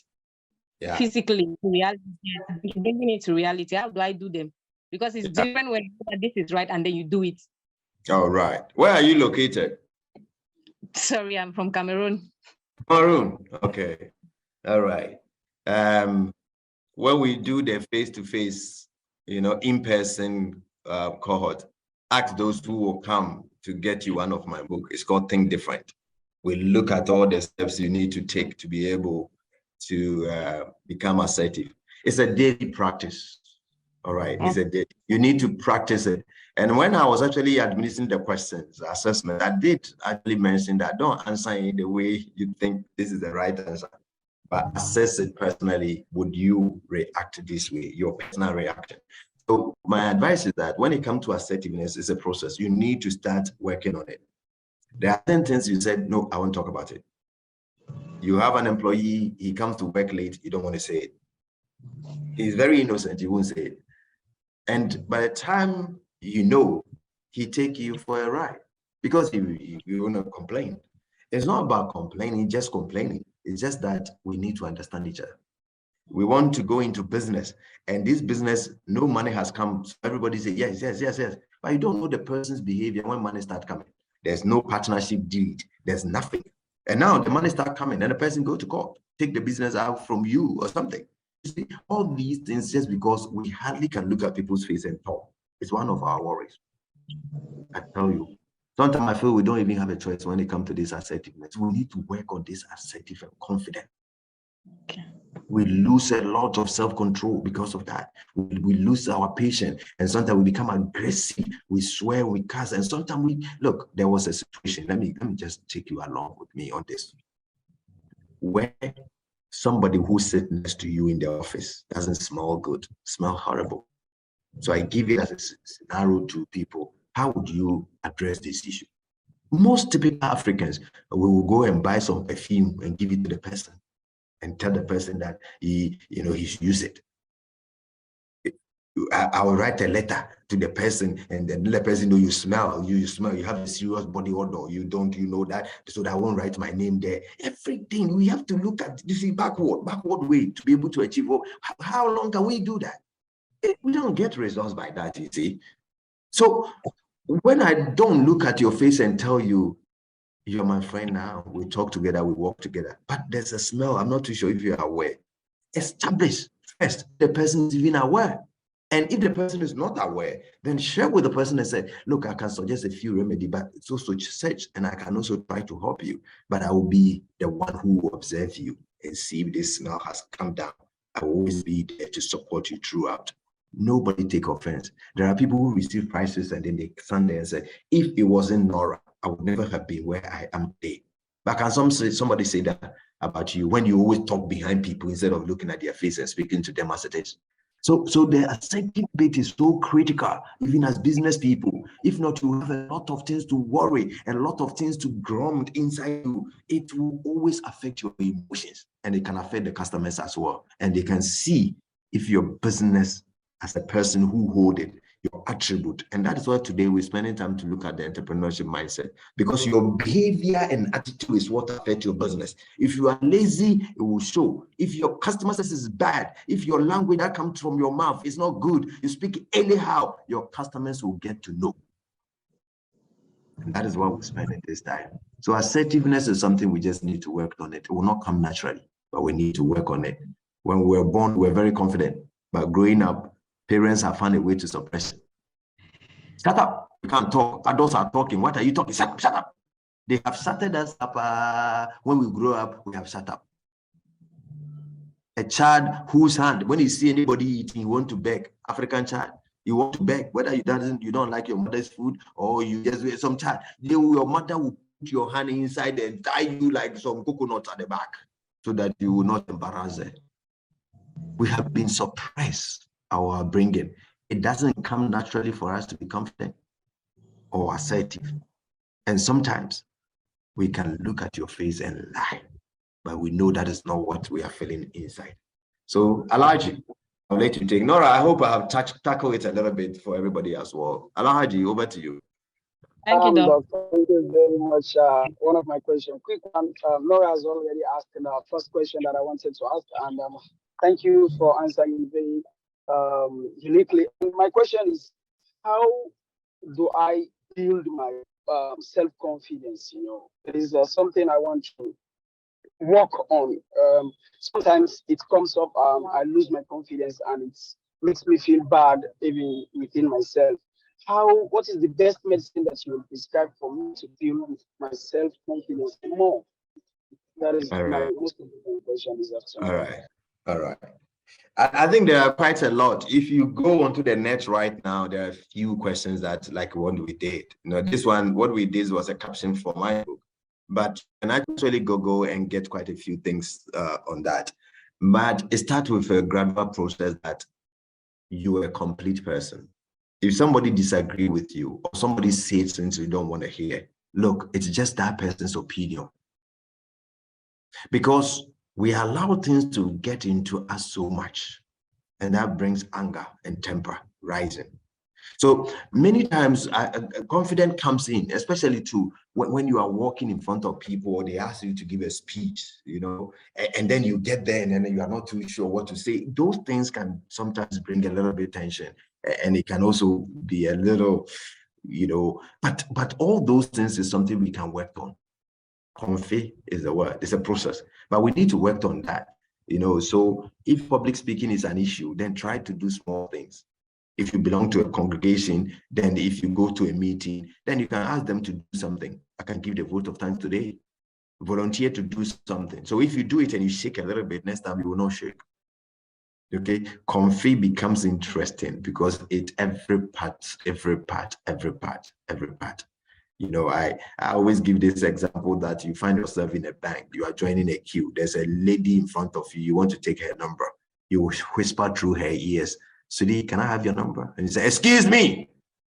Yeah. Physically to reality, bringing it to reality. How do I do them? Because it's Yeah. different when you know that this is right and then you do it. All right. Where are you located? Sorry, I'm from Cameroon. Maroon. Okay. All right. When we do the face-to-face, in-person cohort, ask those who will come to get you one of my book. It's called Think Different. We look at all the steps you need to take to be able to become assertive. It's a daily practice. All right. It's a day. You need to practice it. And when I was actually administering the questions, assessment, I did actually mention that don't answer in the way you think this is the right answer, but assess it personally. Would you react this way? Your personal reaction. So my advice is that when it comes to assertiveness, it's a process. You need to start working on it. There are 10 things you said, no, I won't talk about it. You have an employee, he comes to work late, you don't want to say it. He's very innocent, you won't say it. And by the time you know, he take you for a ride because you want to complain. It's not about complaining, just complaining. It's just that we need to understand each other. We want to go into business, and this business, no money has come. So everybody say yes, yes, yes, yes. But you don't know the person's behavior when money starts coming. There's no partnership deed. There's nothing. And now the money start coming, and the person go to court, take the business out from you or something. You see, all these things just because we hardly can look at people's face and talk. It's one of our worries. I tell you. Sometimes I feel we don't even have a choice when it comes to this assertiveness. We need to work on this assertive and confident. Okay. We lose a lot of self-control because of that. We lose our patience, and sometimes we become aggressive. We swear, we curse, and sometimes we look. There was a situation. Let me just take you along with me on this. Where somebody who sits next to you in the office doesn't smell good, smell horrible. So I give it as a scenario to people. How would you address this issue? Most typical Africans, we will go and buy some perfume and give it to the person and tell the person that he should use it. I will write a letter to the person, and then let the person know you smell, you have a serious body odor. You know that, so that I won't write my name there. Everything we have to look at, you see, backward way to be able to achieve. How long can we do that? We don't get results by that, you see. So when I don't look at your face and tell you, you're my friend now, we talk together, we work together, but there's a smell, I'm not too sure if you're aware. Establish first the person is even aware. And if the person is not aware, then share with the person and say, look, I can suggest a few remedies, but it's also search, and I can also try to help you. But I will be the one who will observe you and see if this smell has come down. I will always be there to support you throughout. Nobody take offense. There are people who receive prizes and then they stand there and say, if it wasn't Nora, I would never have been where I am today. But can somebody say that about you when you always talk behind people instead of looking at their face and speaking to them as it is? So the assertive bit is so critical, even as business people. If not, you have a lot of things to worry and a lot of things to grumble inside you. It will always affect your emotions, and it can affect the customers as well. And they can see if your business as a person who hold it, your attribute. And that is why today we're spending time to look at the entrepreneurship mindset, because your behavior and attitude is what affects your business. If you are lazy, it will show. If your customer service is bad, if your language that comes from your mouth is not good, you speak anyhow, your customers will get to know. And that is what we're spending this time. So assertiveness is something we just need to work on it. It will not come naturally, but we need to work on it. When we were born, we were very confident. But growing up, parents have found a way to suppress it. Shut up. You can't talk. Adults are talking. What are you talking? Shut up. They have shutted us up. When we grow up, we have shut up. A child whose hand, when you see anybody eating, you want to beg. African child, you want to beg, whether you don't like your mother's food or you just some child. Your mother will put your hand inside and tie you like some coconuts at the back so that you will not embarrass her. We have been suppressed our bringing. It doesn't come naturally for us to be confident or assertive. And sometimes we can look at your face and lie, but we know that is not what we are feeling inside. So, Alhaji, I'll let you take. Nora, I hope I have tackled it a little bit for everybody as well. Alhaji, over to you. Thank you, Doc. Thank you very much. One of my questions, quick one. Nora has already asked the first question that I wanted to ask, and thank you for answering very uniquely. My question is, how do I build my self-confidence? It is something I want to work on. Sometimes it comes up, I lose my confidence, and it makes me feel bad even within myself. What is the best medicine that you will prescribe for me to build my self-confidence more? That is my most important question this afternoon. All right. I think there are quite a lot. If you go onto the net right now, there are a few questions that, like what we did. This one, what we did was a caption for my book, but you can actually go and get quite a few things on that. But it starts with a gradual process that you are a complete person. If somebody disagrees with you or somebody says things you don't want to hear, look, it's just that person's opinion. Because we allow things to get into us so much, and that brings anger and temper rising. So many times confidence comes in, especially to when you are walking in front of people or they ask you to give a speech, and then you get there and then you are not too sure what to say. Those things can sometimes bring a little bit of tension, and it can also be a little, but all those things is something we can work on. Comfy is the word. It's a process, but we need to work on that. So if public speaking is an issue, then try to do small things. If you belong to a congregation, then if you go to a meeting, then you can ask them to do something. I can give the vote of thanks today. Volunteer to do something. So if you do it and you shake a little bit, next time you will not shake. Okay, comfy becomes interesting because every part. I always give this example that you find yourself in a bank, you are joining a queue, there's a lady in front of you, you want to take her number, you whisper through her ears, "Sudi, can I have your number?" And you say, "Excuse me."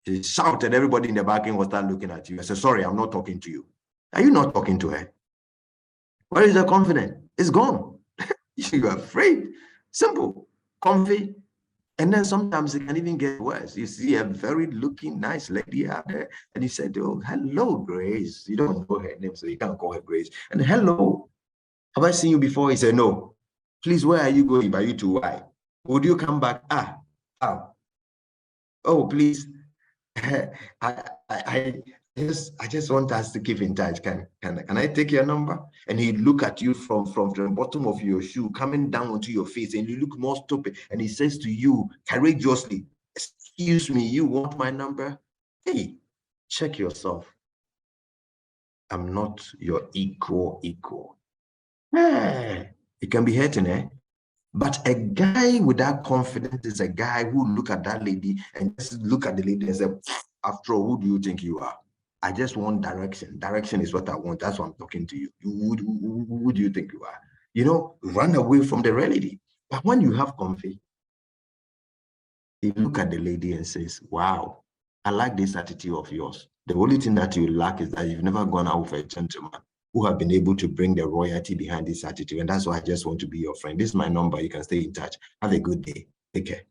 She shouted, everybody in the banking will start looking at you. I said, "Sorry, I'm not talking to you." Are you not talking to her? Where is the confidence? It's gone. You're afraid. Simple. Comfy. And then sometimes it can even get worse. You see a very looking nice lady out there, and you said, "Oh, hello, Grace." You don't know her name, so you can't call her Grace. And "Hello, have I seen you before?" He said, "No." "Please, where are you going? Are you to why? Would you come back?" "Oh, please. I just want us to keep in touch. Can I take your number?" And he look at you from the bottom of your shoe coming down onto your face, and you look more stupid. And he says to you courageously, "Excuse me, you want my number?" Hey, check yourself. I'm not your equal. Hey, it can be hurting, eh? But a guy with that confidence is a guy who look at that lady and just look at the lady and say, "After all, who do you think you are? I just want direction. Direction is what I want. That's why I'm talking to you. Who do you think you are?" Run away from the reality. But when you have confidence, you look at the lady and says, "Wow, I like this attitude of yours. The only thing that you lack is that you've never gone out with a gentleman who have been able to bring the royalty behind this attitude. And that's why I just want to be your friend. This is my number. You can stay in touch. Have a good day. Take care."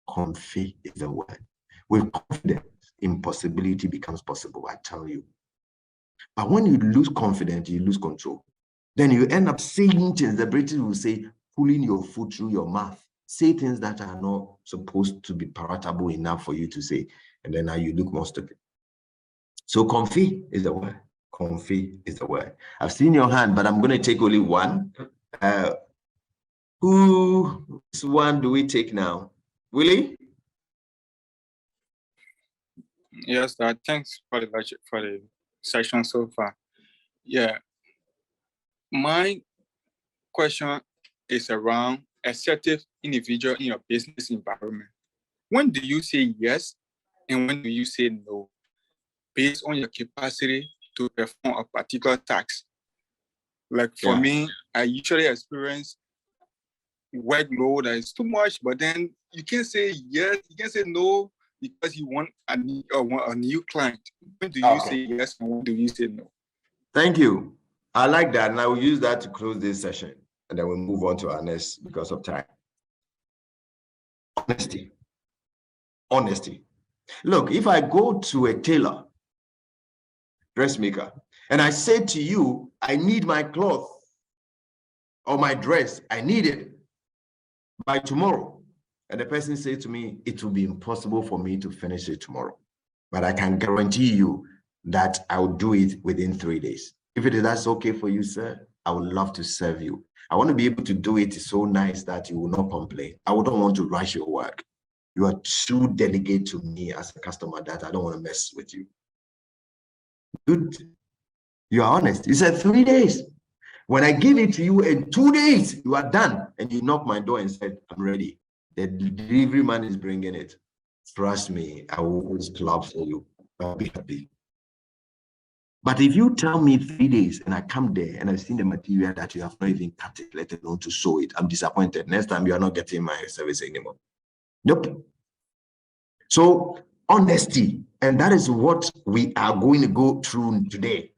Comfy is the word. With confidence, impossibility becomes possible, I tell you. But when you lose confidence, you lose control. Then you end up saying things. The British will say, pulling your foot through your mouth. Say things that are not supposed to be palatable enough for you to say. And then now you look more stupid. So comfy is the word. Comfy is the word. I've seen your hand, but I'm going to take only one. Whose one do we take now? Willie? Yes, thanks for the session so far. Yeah, my question is around assertive individual in your business environment. When do you say yes and when do you say no based on your capacity to perform a particular task? Like for me, I usually experience workload that is too much, but then you can't say yes, you can't say no because you want a new client. When do you say yes and when do you say no? Thank you. I like that, and I will use that to close this session, and then we'll move on to our next because of time. Honesty. Honesty. Look, if I go to a tailor, dressmaker, and I say to you, I need my cloth or my dress, I need it by tomorrow, and the person says to me, it will be impossible for me to finish it tomorrow, but I can guarantee you that I will do it within 3 days. If that's okay for you, sir, I would love to serve you. I want to be able to do it so nice that you will not complain. I wouldn't want to rush your work. You are too delicate to me as a customer that I don't want to mess with you. Good. You are honest. You said 3 days. When I give it to you in 2 days, you are done. And you knock my door and said, I'm ready. The delivery man is bringing it. Trust me, I will always clap for you. I'll be happy. But if you tell me 3 days and I come there and I've seen the material that you have not even cut it, let alone to sew it, I'm disappointed. Next time you are not getting my service anymore. Nope. So honesty, and that is what we are going to go through today.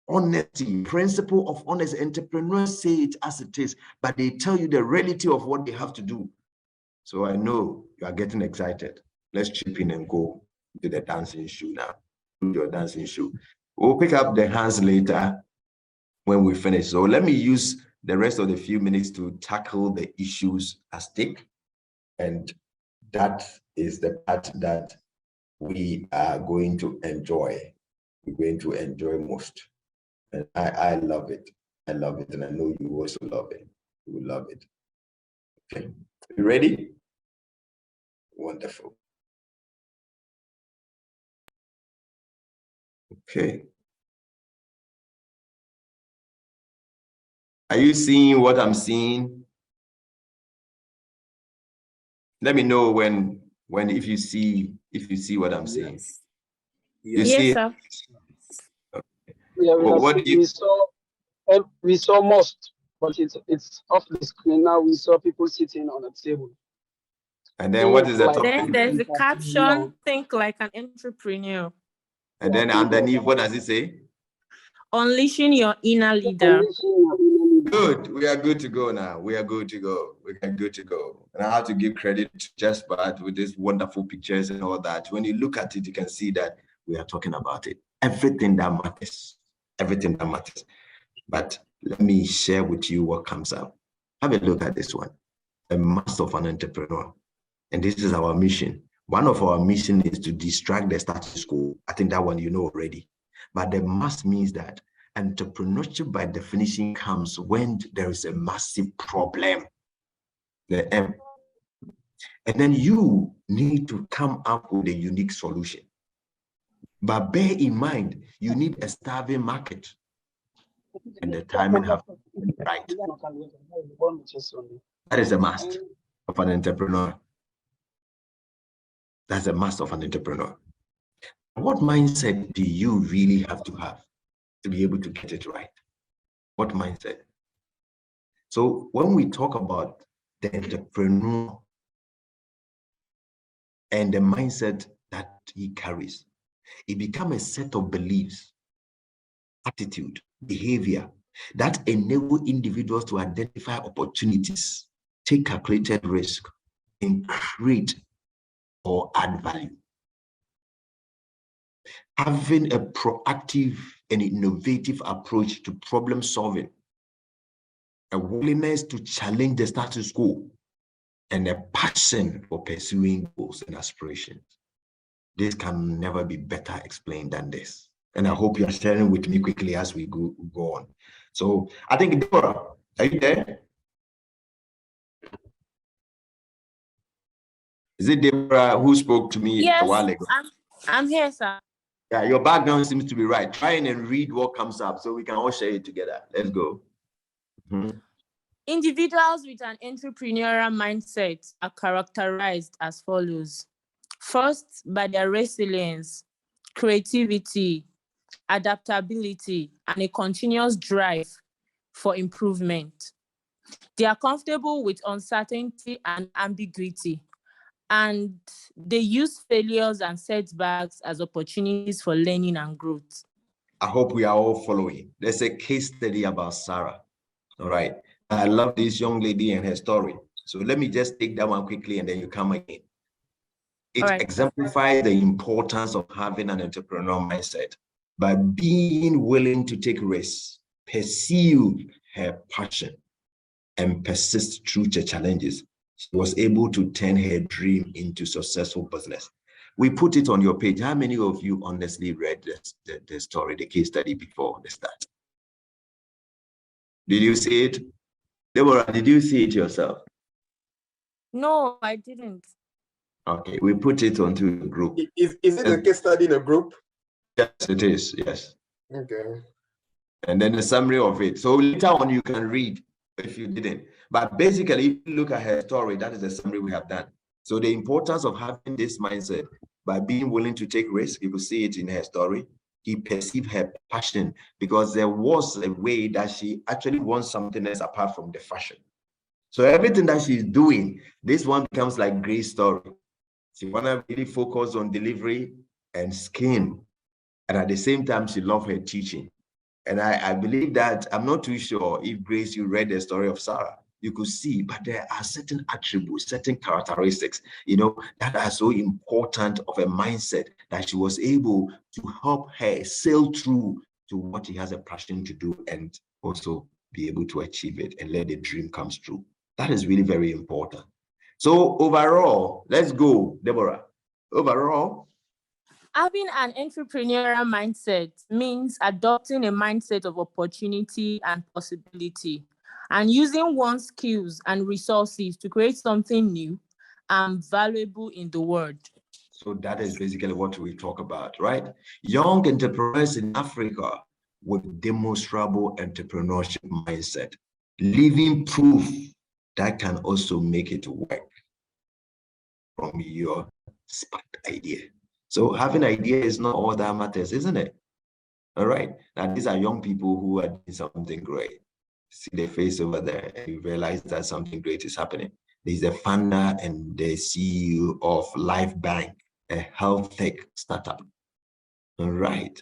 Honesty, principle of honest entrepreneurs say it as it is, but they tell you the reality of what they have to do. So I know you are getting excited. Let's chip in and go to the dancing shoe now. Your dancing shoe. We'll pick up the hands later when we finish. So let me use the rest of the few minutes to tackle the issues at stake. And that is the part that we are going to enjoy. We're going to enjoy most. And I love it. I love it. And I know you also love it. You will love it. Okay. You ready? Wonderful. Okay. Are you seeing what I'm seeing? Let me know when if you see what I'm seeing. You see it? Sir. Okay. Yeah, we saw most, but it's off the screen now. We saw people sitting on a table. And then what is the topic? Then there's the caption, think like an entrepreneur. And then underneath, what does it say? Unleashing your inner leader. Good. We are good to go now. We are good to go. We are good to go. And I have to give credit to Jasper with these wonderful pictures and all that. When you look at it, you can see that we are talking about it. Everything that matters. Everything that matters. But let me share with you what comes up. Have a look at this one. A master of an entrepreneur. And this is our mission. One of our mission is to distract the status quo. I think that one you know already. But the must means that entrepreneurship by definition comes when there is a massive problem. The M. And then you need to come up with a unique solution. But bear in mind, you need a starving market. And the timing has to be right. That is a must of an entrepreneur. That's a must of an entrepreneur. What mindset do you really have to be able to get it right? What mindset? So when we talk about the entrepreneur and the mindset that he carries, it becomes a set of beliefs, attitude, behavior that enable individuals to identify opportunities, take calculated risk, and create or add value. Having a proactive and innovative approach to problem solving, a willingness to challenge the status quo, and a passion for pursuing goals and aspirations. This can never be better explained than this. And I hope you are sharing with me quickly as we go on. So I think, Deborah, are you there? Is it Deborah who spoke to me a while ago? I'm here, sir. Yeah, your background seems to be right. Try and read what comes up so we can all share it together. Let's go. Individuals with an entrepreneurial mindset are characterized as follows. First, by their resilience, creativity, adaptability, and a continuous drive for improvement. They are comfortable with uncertainty and ambiguity, and they use failures and setbacks as opportunities for learning and growth. I hope we are all following. There's a case study about Sarah. All right. I love this young lady and her story. So let me just take that one quickly and then you come again. It exemplifies the importance of having an entrepreneurial mindset by being willing to take risks, pursue her passion, and persist through the challenges. She was able to turn her dream into successful business. We put it on your page. How many of you honestly read the story, the case study before the start? Did you see it? Deborah, did you see it yourself? No, I didn't. Okay, we put it onto the group. Is it a case study in a group? Yes, it is. Yes. Okay. And then the summary of it. So later on, you can read if you didn't. But basically, if you look at her story, that is the summary we have done. So the importance of having this mindset by being willing to take risks, you could see it in her story. He perceived her passion because there was a way that she actually wants something else apart from the fashion. So everything that she's doing, this one becomes like Grace's story. She want to really focus on delivery and skin. And at the same time, she loved her teaching. And I believe that, I'm not too sure if Grace, you read the story of Sarah, you could see, but there are certain attributes, certain characteristics, that are so important of a mindset that she was able to help her sail through to what she has a passion to do and also be able to achieve it and let the dream come true. That is really very important. So overall, let's go, Deborah. Overall, having an entrepreneurial mindset means adopting a mindset of opportunity and possibility and using one's skills and resources to create something new and valuable in the world. So that is basically what we talk about, right? Young entrepreneurs in Africa with demonstrable entrepreneurship mindset, living proof that can also make it work from your sparked idea. So having idea is not all that matters, isn't it? All right. Now these are young people who are doing something great. See the face over there and you realize that something great is happening. There's the founder and the CEO of Life Bank, a health tech startup. All right.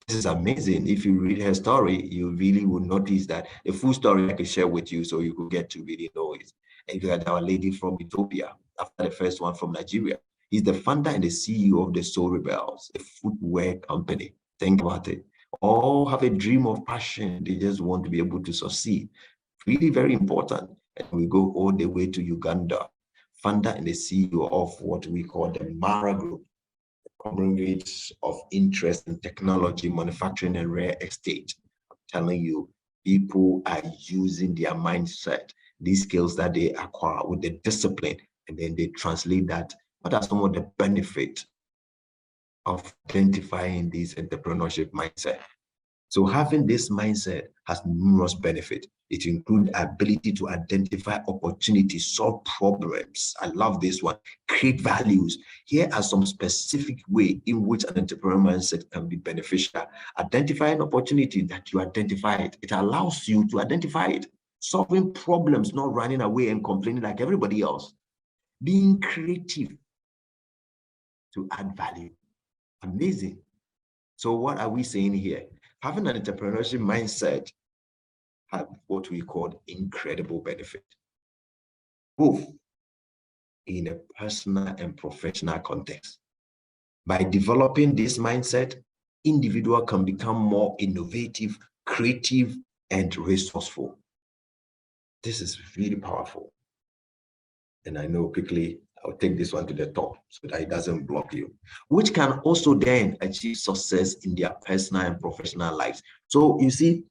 This is amazing. If you read her story, you really will notice that the full story I could share with you so you could get to really know it. And you had our lady from Ethiopia, after the first one from Nigeria. He's the founder and the CEO of the Soul Rebels, a footwear company. Think about it. All have a dream of passion. They just want to be able to succeed. Really very important. And we go all the way to Uganda, founder and the CEO of what we call the Mara Group, conglomerates of interest in technology, manufacturing, and rare estate. I'm telling you, people are using their mindset, these skills that they acquire with the discipline, and then they translate that. What are some of the benefits of identifying this entrepreneurship mindset? So having this mindset has numerous benefits. It includes ability to identify opportunities, solve problems. I love this one. Create values. Here are some specific ways in which an entrepreneurial mindset can be beneficial. Identify an opportunity that you identify it. It allows you to identify it. Solving problems, not running away and complaining like everybody else. Being creative to add value. Amazing. So what are we saying here? Having an entrepreneurship mindset have what we call incredible benefit, both in a personal and professional context. By developing this mindset, individual can become more innovative, creative, and resourceful. This is really powerful. And I know quickly I'll take this one to the top so that it doesn't block you, which can also then achieve success in their personal and professional lives. So you see,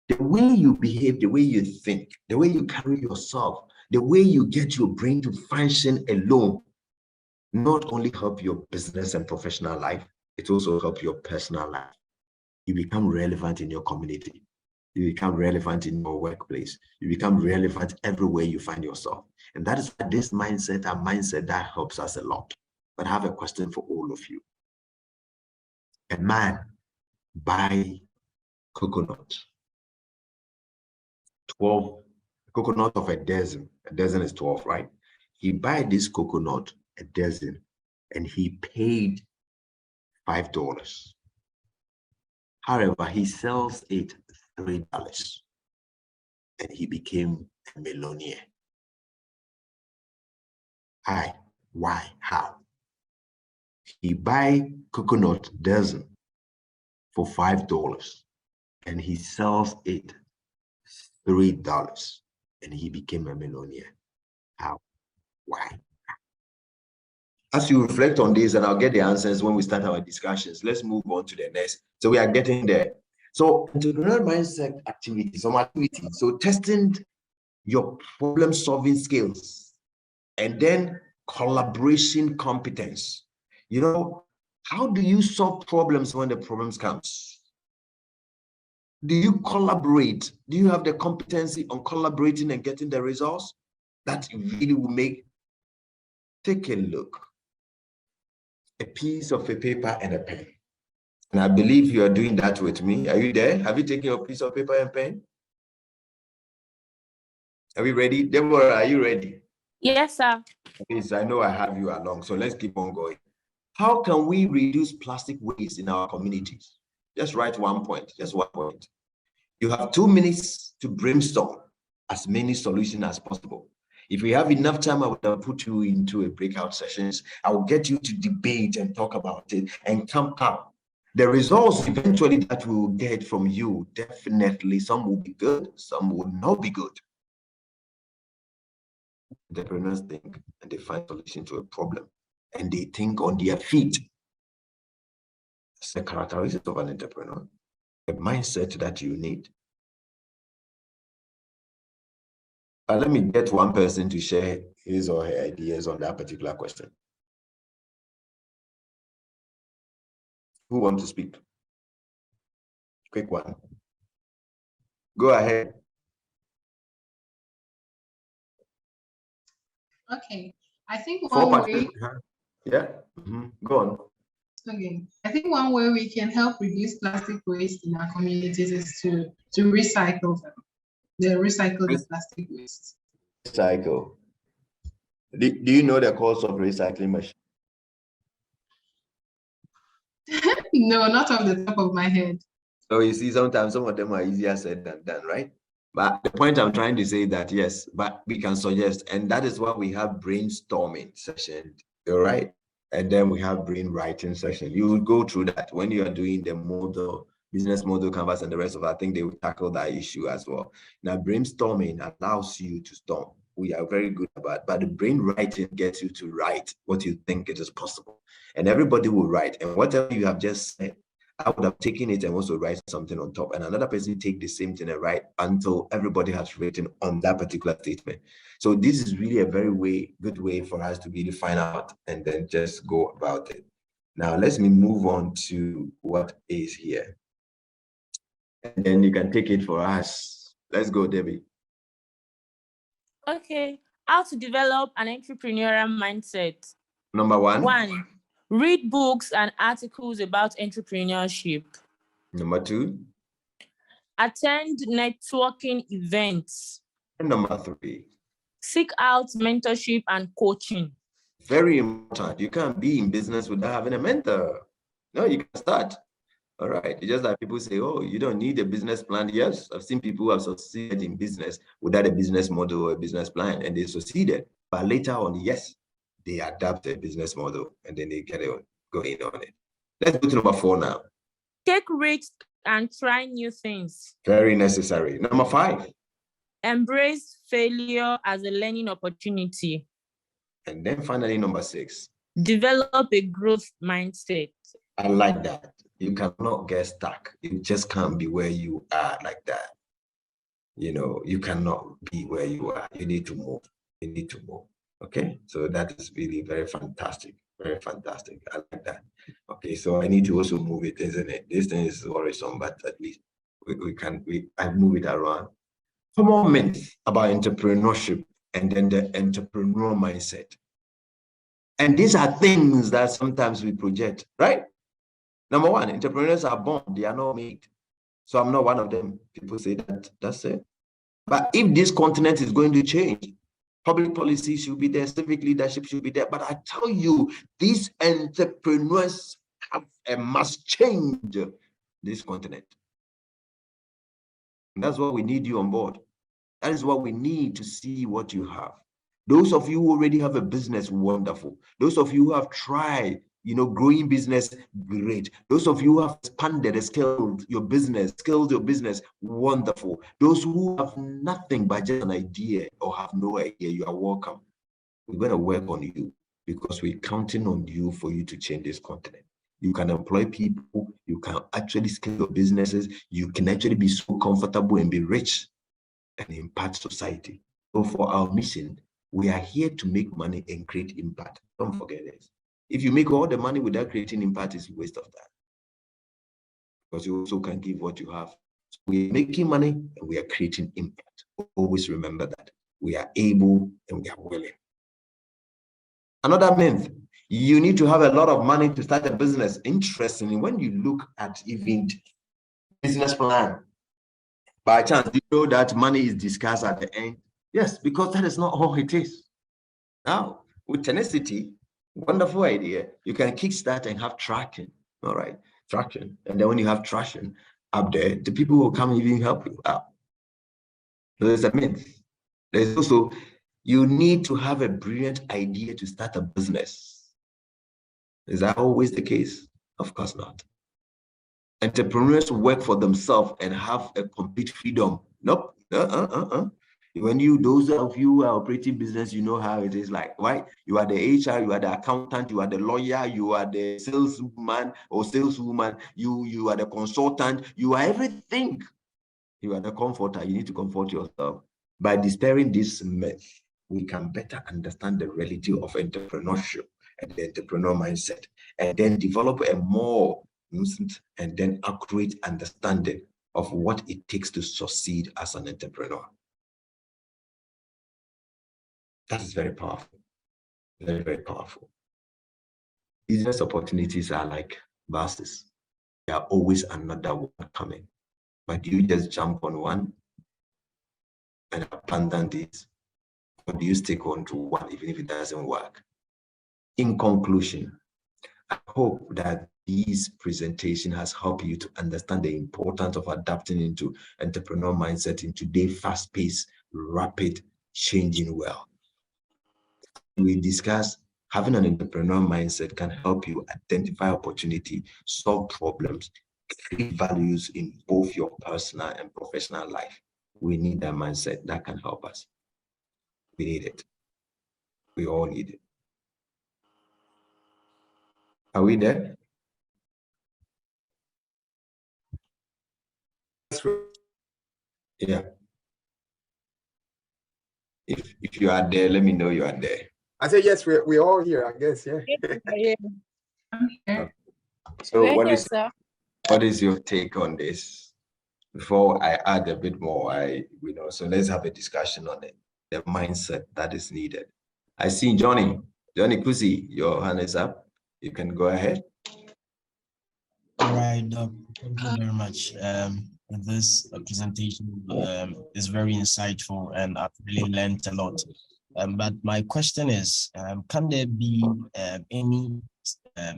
the way you behave, the way you think, the way you carry yourself, the way you get your brain to function alone, not only help your business and professional life, it also helps your personal life. You become relevant in your community. You become relevant in your workplace. You become relevant everywhere you find yourself. And that is why this mindset, a mindset that helps us a lot. But I have a question for all of you. A man buy coconut, 12 coconut of a dozen is 12, right? He buy this coconut, a dozen, and he paid $5. However, he sells it $3 and he became a millionaire. Why? How? He buy coconut dozen for $5 and he sells it $3 and he became a millionaire. How? Why? As you reflect on this, and I'll get the answers when we start our discussions, let's move on to the next. So we are getting there. So entrepreneurial mindset activities, some activities. So testing your problem solving skills and then collaboration competence. You know, how do you solve problems when the problems comes? Do you collaborate? Do you have the competency on collaborating and getting the results? That really will make, take a look. A piece of a paper and a pen. And I believe you are doing that with me. Are you there? Have you taken your piece of paper and pen? Are we ready? Deborah, are you ready? Yes, sir. Okay, so I know I have you along, so let's keep on going. How can we reduce plastic waste in our communities? Just write one point, just one point. You have 2 minutes to brainstorm as many solutions as possible. If we have enough time, I will put you into a breakout sessions. I will get you to debate and talk about it and come up. The results eventually that we will get from you, definitely some will be good, some will not be good. Entrepreneurs think and they find solution to a problem and they think on their feet. It's the characteristic of an entrepreneur, a mindset that you need. Let me get one person to share his or her ideas on that particular question. Who wants to speak? Quick one. Go ahead. Okay, I think one way. Yeah, go on. Okay, I think one way we can help reduce plastic waste in our communities is to recycle them. Recycle the plastic waste. Recycle. Do you know the cost of recycling machine? No, not off the top of my head. So you see, sometimes some of them are easier said than done, right? But the point I'm trying to say that yes, but we can suggest, and that is why we have brainstorming session, all right? And then we have brainwriting session. You will go through that when you are doing the model, business model canvas and the rest of it. I think they will tackle that issue as well. Now, brainstorming allows you to storm. We are very good about, but the brainwriting gets you to write what you think it is possible. And everybody will write. And whatever you have just said, I would have taken it and also write something on top, and another person take the same thing and write until everybody has written on that particular statement. So this is really a very good way for us to really find out and then just go about it. Now let's move on to what is here. And then you can take it for us. Let's go, Debbie. Okay, how to develop an entrepreneurial mindset. Number one. 1. Read books and articles about entrepreneurship. Number 2. Attend networking events. And number 3. Seek out mentorship and coaching. Very important. You can't be in business without having a mentor. No, you can start. All right. It's just like people say, oh, you don't need a business plan. Yes, I've seen people who have succeeded in business without a business model or a business plan, and they succeeded. But later on, yes, they adapt a business model and then they get going on it. Let's go to number 4 now. Take risks and try new things. Very necessary. Number 5. Embrace failure as a learning opportunity. And then finally, number 6. Develop a growth mindset. I like that. You cannot get stuck. You just can't be where you are like that. You know, you cannot be where you are. You need to move. You need to move. Okay, so that is really very fantastic. Very fantastic. I like that. Okay, so I need to also move it, isn't it? This thing is worrisome, but at least I move it around. Some more myths about entrepreneurship and then the entrepreneurial mindset. And these are things that sometimes we project, right? Number 1, entrepreneurs are born, they are not made. So I'm not one of them. People say that, that's it. But if this continent is going to change, public policy should be there, civic leadership should be there. But I tell you, these entrepreneurs must change this continent. And that's why we need you on board. That is what we need to see what you have. Those of you who already have a business, wonderful. Those of you who have tried, growing business, great. Those of you who have expanded, scaled your business, wonderful. Those who have nothing but just an idea or have no idea, you are welcome. We're going to work on you because we're counting on you for you to change this continent. You can employ people, you can actually scale your businesses, you can actually be so comfortable and be rich and impact society. So for our mission, we are here to make money and create impact. Don't forget this. If you make all the money without creating impact, it's a waste of time. Because you also can give what you have. So we are making money and we are creating impact. Always remember that. We are able and we are willing. Another myth, you need to have a lot of money to start a business. Interestingly, when you look at even business plan, by chance, you know that money is discussed at the end? Yes, because that is not all it is. Now, with tenacity, wonderful idea, you can kickstart and have traction. All right, traction. And then when you have traction up there, the people will come and even help you out. There's a myth. There's also, you need to have a brilliant idea to start a business. Is that always the case? Of course not. Entrepreneurs work for themselves and have a complete freedom. Nope. When those of you who are operating business, you know how it is like, right? You are the HR, you are the accountant, you are the lawyer, you are the salesman or saleswoman, you are the consultant, you are everything. You are the comforter. You need to comfort yourself. By dispelling this myth, we can better understand the reality of entrepreneurship and the entrepreneur mindset, and then develop a more and then accurate understanding of what it takes to succeed as an entrepreneur. That is very powerful. Very, very powerful. Business opportunities are like buses. There are always another one coming. But do you just jump on one and abandon this? Or do you stick on to one even if it doesn't work? In conclusion, I hope that this presentation has helped you to understand the importance of adapting into entrepreneurial mindset in today's fast-paced, rapid, changing world. We discussed having an entrepreneurial mindset can help you identify opportunity, solve problems, create values in both your personal and professional life. We need that mindset that can help us. We need it. We all need it. Are we there? Yeah. If you are there, let me know you are there. I say yes, we're all here, I guess, yeah. Okay. So what is your take on this? Before I add a bit more, so let's have a discussion on it, the mindset that is needed. I see Johnny Kusi, your hand is up. You can go ahead. All right, thank you very much. This presentation is very insightful and I've really learned a lot. But my question is, can there be any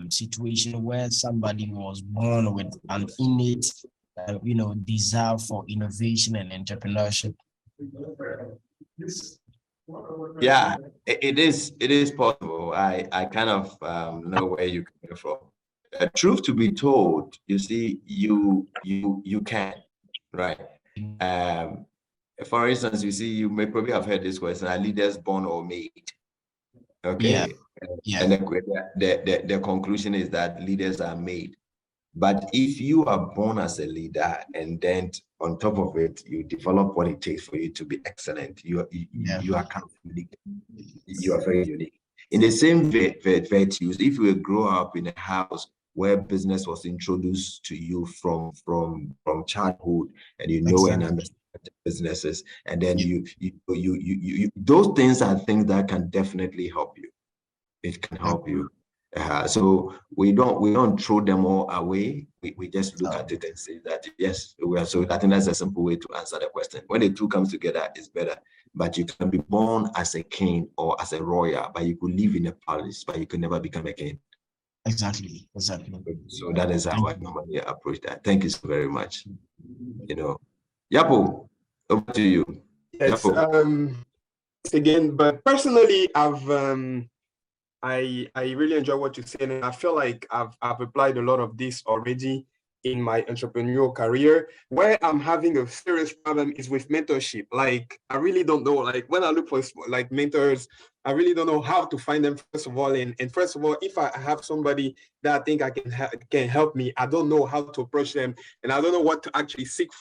situation where somebody was born with an innate, desire for innovation and entrepreneurship? Yeah, it is possible. I kind of know where you're coming from. Truth to be told, you see, you can, right? For instance, you see, you may probably have heard this question: are leaders born or made? Okay. Yeah. And the conclusion is that leaders are made. But if you are born as a leader and then on top of it, you develop what it takes for you to be excellent, you are kind of unique. You are very unique. In the same virtues, if you grow up in a house where business was introduced to you from childhood, and you know and understand businesses, and then you those things are things that can definitely help you. It can help you. So we don't throw them all away. We just look at it and say that yes, we are. So I think that's a simple way to answer the question. When the two comes together, it's better. But you can be born as a king or as a royal, but you could live in a palace, but you can never become a king. Exactly. So that is how I normally approach that. Thank you so very much. Yapo, over to you. Yes. Yapo. Again, but personally, I really enjoy what you're saying, and I feel like I've applied a lot of this already in my entrepreneurial career. Where I'm having a serious problem is with mentorship. Like, I really don't know. Like, when I look for like mentors, I really don't know how to find them, first of all. And first of all, if I have somebody that I think can help me, I don't know how to approach them, and I don't know what to actually seek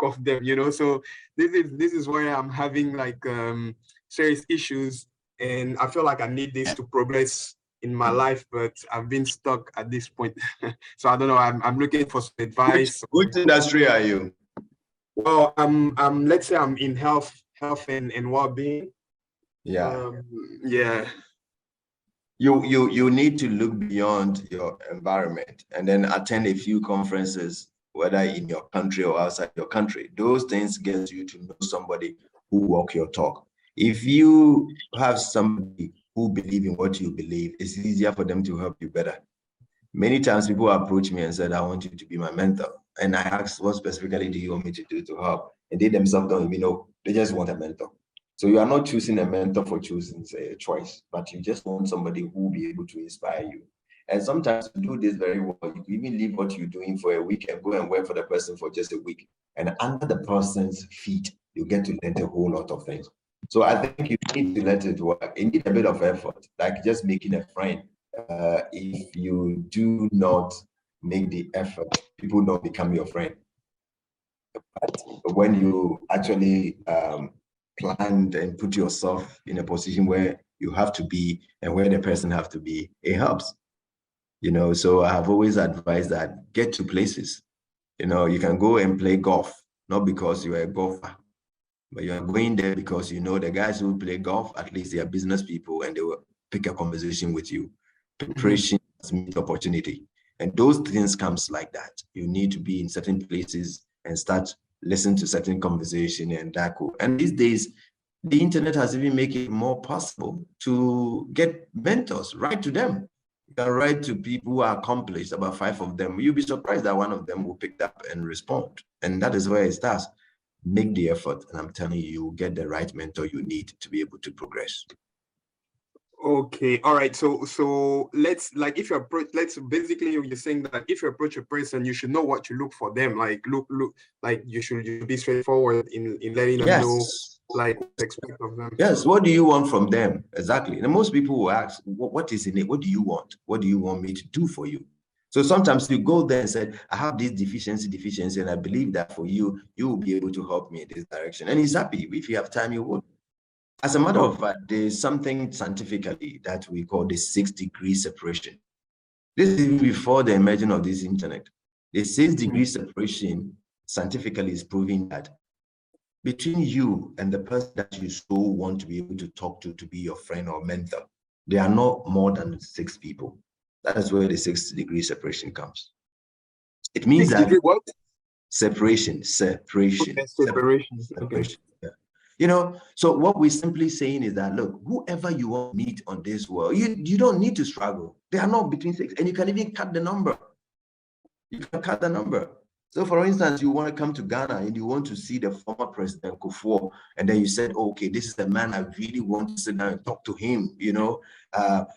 of them. So this is where I'm having like serious issues. And I feel like I need this to progress in my life, but I've been stuck at this point. So I don't know. I'm looking for some advice. Which industry are you? Well, let's say I'm in health and well-being. Yeah. Yeah. You need to look beyond your environment and then attend a few conferences, whether in your country or outside your country. Those things get you to know somebody who walk your talk. If you have somebody who believe in what you believe, it's easier for them to help you better. Many times people approach me and said, I want you to be my mentor. And I asked, what specifically do you want me to do to help? And they themselves don't even know. They just want a mentor. So you are not choosing a mentor for choosing, say, a choice, but you just want somebody who will be able to inspire you. And sometimes to do this very well, you can even leave what you're doing for a week and go and work for the person for just a week. And under the person's feet, you get to learn a whole lot of things. So I think you need to let it work. You need a bit of effort, like just making a friend. If you do not make the effort, people don't become your friend. But when you actually planned and put yourself in a position where you have to be and where the person have to be, it helps. So I have always advised that get to places. You can go and play golf, not because you're a golfer, but you're going there because the guys who play golf, at least they are business people and they will pick a conversation with you. Preparation meets opportunity. And those things comes like that. You need to be in certain places and start listening to certain conversation and that cool. And these days, the internet has even made it more possible to get mentors. Write to them. You can write to people who are accomplished, about 5 of them. You'll be surprised that one of them will pick up and respond. And that is where it starts. Make the effort, and I'm telling you, you'll get the right mentor you need to be able to progress. Okay, all right. So let's if you approach, basically you're saying that if you approach a person, you should know what you look for them. Like look, like you should be straightforward in letting them know like what to expect of them. Yes, what do you want from them? Exactly. And most people will ask, what is in it? What do you want? What do you want me to do for you? So sometimes you go there and say, I have this deficiency, and I believe that for you, you will be able to help me in this direction. And he's happy. If you have time, you would. As a matter of fact, there's something scientifically that we call the 6-degree separation. This is before the emergence of this internet. The 6-degree separation scientifically is proving that between you and the person that you so want to be able to talk to be your friend or mentor, there are not more than 6 people. That is where the 6-degree separation comes. It means that what? Separation. Okay, separation. Yeah. So what we're simply saying is that, look, whoever you want to meet on this world, you don't need to struggle. They are not between 6, and you can even cut the number. You can cut the number. So for instance, you want to come to Ghana and you want to see the former President Kufuor, and then you said, oh, okay, this is the man I really want to sit down and talk to him,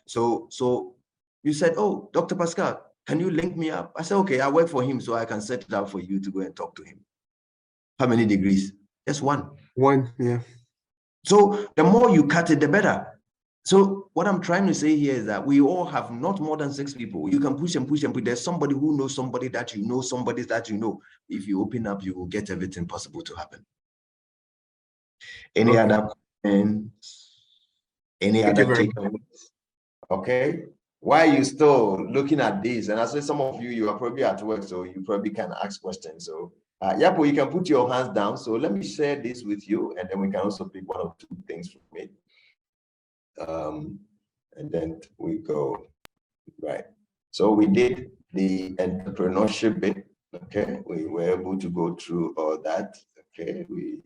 So you said, oh, Dr. Pascal, can you link me up? I said, okay, I work for him, so I can set it up for you to go and talk to him. How many degrees? Just 1. 1, yeah. So the more you cut it, the better. So what I'm trying to say here is that we all have not more than 6 people. You can push and push and push. There's somebody who knows somebody that you know, somebody that you know. If you open up, you will get everything possible to happen. Any other questions? Any other takeaways? Okay. Why are you still looking at this? And I say some of you are probably at work, so you probably can ask questions. So Yapo, you can put your hands down. So let me share this with you, and then we can also pick 1 or 2 things from it. And then we go, right. So we did the entrepreneurship bit, okay? We were able to go through all that, okay? We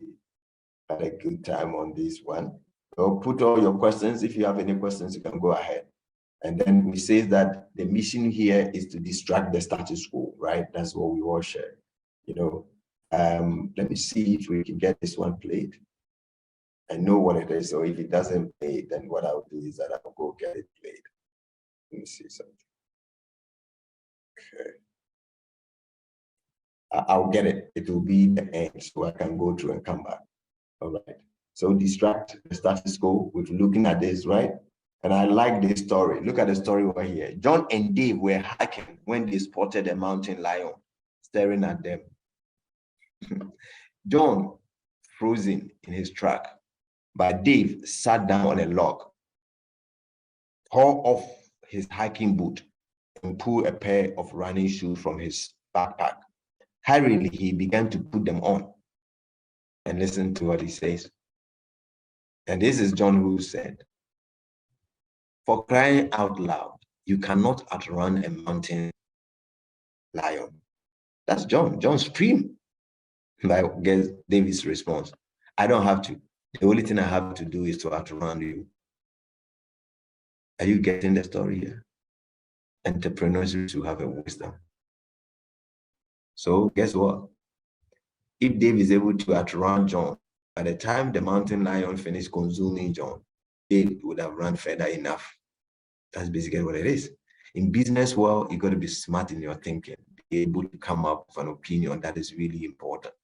had a good time on this one. So put all your questions. If you have any questions, you can go ahead. And then we say that the mission here is to distract the status quo, right? That's what we all share, you know. Let me see if we can get this one played. I know what it is, so if it doesn't play, then what I'll do is that I'll go get it played. Let me see something. Okay. I'll get it. It will be the end, so I can go through and come back. All right. So distract the status quo with looking at this, right? And I like this story. Look at the story over here. John and Dave were hiking when they spotted a mountain lion staring at them. John frozen in his track, but Dave sat down on a log, tore off his hiking boot, and pulled a pair of running shoes from his backpack. Hurriedly, he began to put them on. And listen to what he says. And this is John who said, "For crying out loud, you cannot outrun a mountain lion." That's John. John screamed. I guess David's response, "I don't have to. The only thing I have to do is to outrun you." Are you getting the story here? Entrepreneurs will have a wisdom. So guess what? If Dave is able to outrun John, by the time the mountain lion finished consuming John, Dave would have run further enough. That's basically what it is. In business world, you got to be smart in your thinking, be able to come up with an opinion that is really important.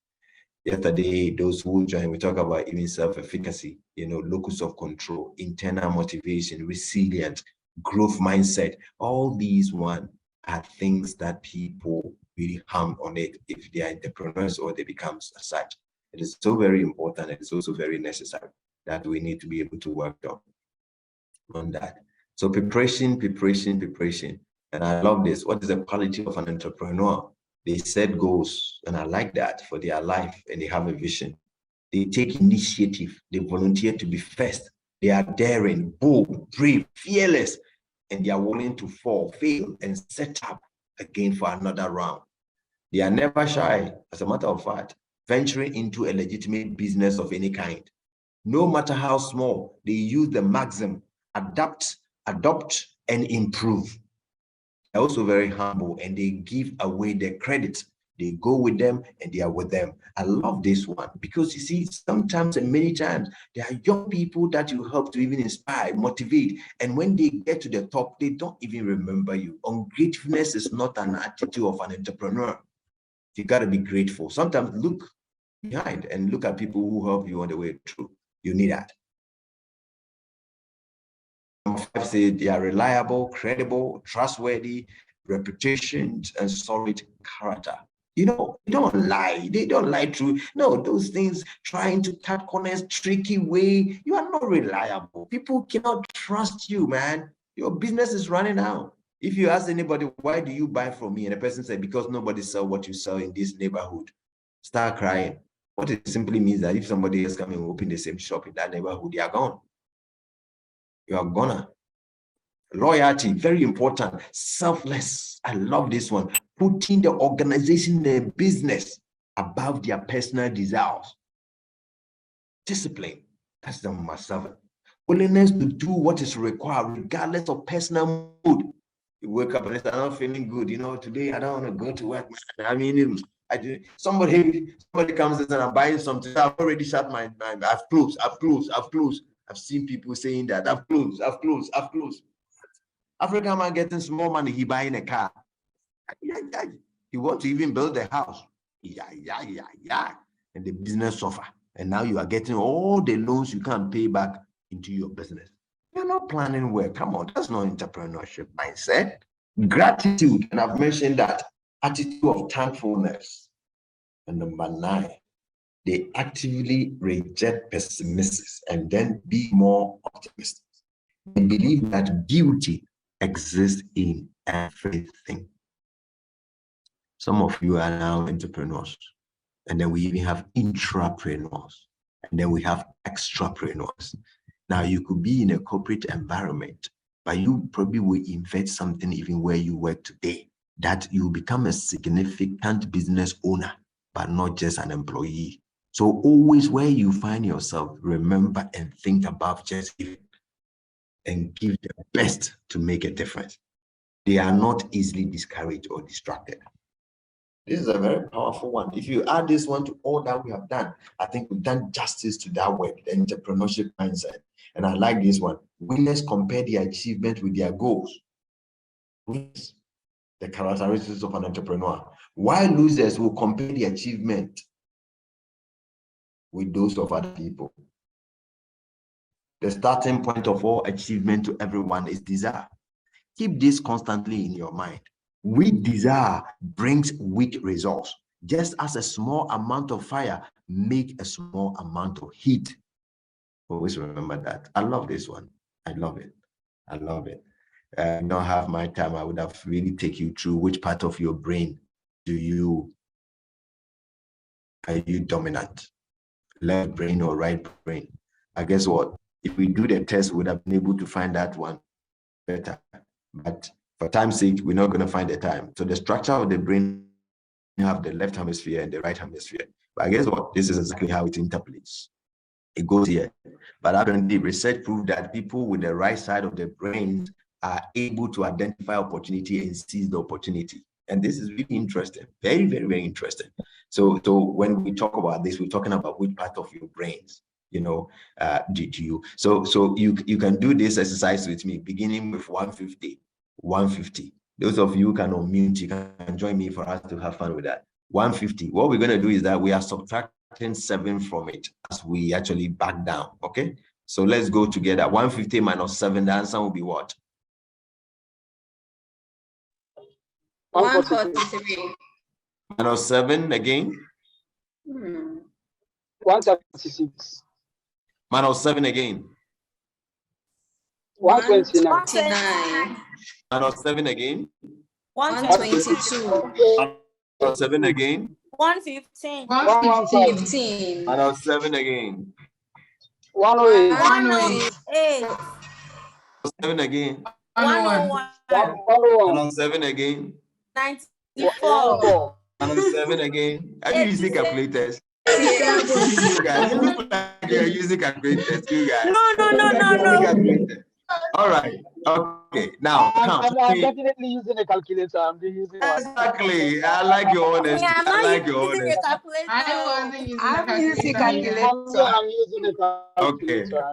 Yesterday, those who joined, we talk about even self-efficacy, you know, locus of control, internal motivation, resilience, growth mindset. All these are things that people really harm on it if they are entrepreneurs or they become such. It is so very important. It is also very necessary that we need to be able to work on that. So preparation. And I love this. What is the quality of an entrepreneur? They set goals, and I like that, for their life, and they have a vision. They take initiative. They volunteer to be first. They are daring, bold, brave, fearless, and they are willing to fall, fail, and set up again for another round. They are never shy, as a matter of fact, venturing into a legitimate business of any kind. No matter how small, they use the maxim, adapt, adopt, and improve. They're also very humble, and they give away their credit. They go with them and they are with them. I love this one because you see, sometimes and many times there are young people that you help to even inspire, motivate. And when they get to the top, they don't even remember you. Ungratefulness is not an attitude of an entrepreneur. You got to be grateful. Sometimes look behind and look at people who help you on the way through. You need that. Number 5 says they are reliable, credible, trustworthy, reputation, and solid character. You know, they don't lie. They don't lie through. No, those things, trying to cut corners, tricky way. You are not reliable. People cannot trust you, man. Your business is running out. If you ask anybody, why do you buy from me? And the person said, because nobody sells what you sell in this neighborhood. Start crying. What it simply means that if somebody else come and open the same shop in that neighborhood, they are gone. You are gonna. Loyalty, very important. Selfless. I love this one. Putting the organization, the business above their personal desires. Discipline. That's number 7. Willingness to do what is required, regardless of personal mood. You wake up and say, I'm not feeling good. You know, today I don't want to go to work. I mean, somebody comes and says, I'm buying something. I've already shut my mind. I've closed. I've seen people saying that. I've closed. African man getting small money, he buying a car. He wants to even build a house. And the business suffer. And now you are getting all the loans you can't pay back into your business. You're not planning well. Come on, that's not entrepreneurship mindset. Gratitude, and I've mentioned that. Attitude of thankfulness. And number 9, they actively reject pessimists and then be more optimistic. They believe that beauty exists in everything. Some of you are now entrepreneurs, and then we even have intrapreneurs, and then we have extrapreneurs. Now, you could be in a corporate environment, but you probably will invent something even where you work today, that you become a significant business owner, but not just an employee. So always where you find yourself, remember and think about just giving and give the best to make a difference. They are not easily discouraged or distracted. This is a very powerful one. If you add this one to all that we have done, I think we've done justice to that word, the entrepreneurship mindset. And I like this one. Winners compare their achievement with their goals. Winners, the characteristics of an entrepreneur. While losers will compare the achievement with those of other people. The starting point of all achievement to everyone is desire. Keep this constantly in your mind. Weak desire brings weak results. Just as a small amount of fire make a small amount of heat. Always remember that. I love this one. I love it. I love it. I don't have my time. I would have really take you through which part of your brain are you dominant? Left brain or right brain? I guess what? If we do the test, we would have been able to find that one better. But for time's sake, we're not going to find the time. So the structure of the brain, you have the left hemisphere and the right hemisphere. But I guess what? This is exactly how it interplays. It goes here. But apparently, research proved that people with the right side of the brain are able to identify opportunity and seize the opportunity. And this is really interesting. Very, very, very interesting. So when we talk about this, we're talking about which part of your brains, do you. So you can do this exercise with me, beginning with 150. 150. Those of you who can unmute, you can join me for us to have fun with that. 150. What we're going to do is that we are subtracting 7 from it as we actually back down. Okay. So let's go together. 150 minus 7. The answer will be what? 143. Minus 7 again. 136. Minus 7 again. 129. Minus 7 again. 122. Minus 7 again. 115. 115. Minus 7 again. 108. 108. 7 again. 101. Minus 7 again. 94. Minus 7 again. Are you using calculators? You guys, you look like you're using calculators. You guys. No. All right. Okay. Now count. I'm definitely using a calculator. I'm using Exactly. I like your honesty. Yeah, I like your honesty. I'm using a calculator. I'm using a calculator.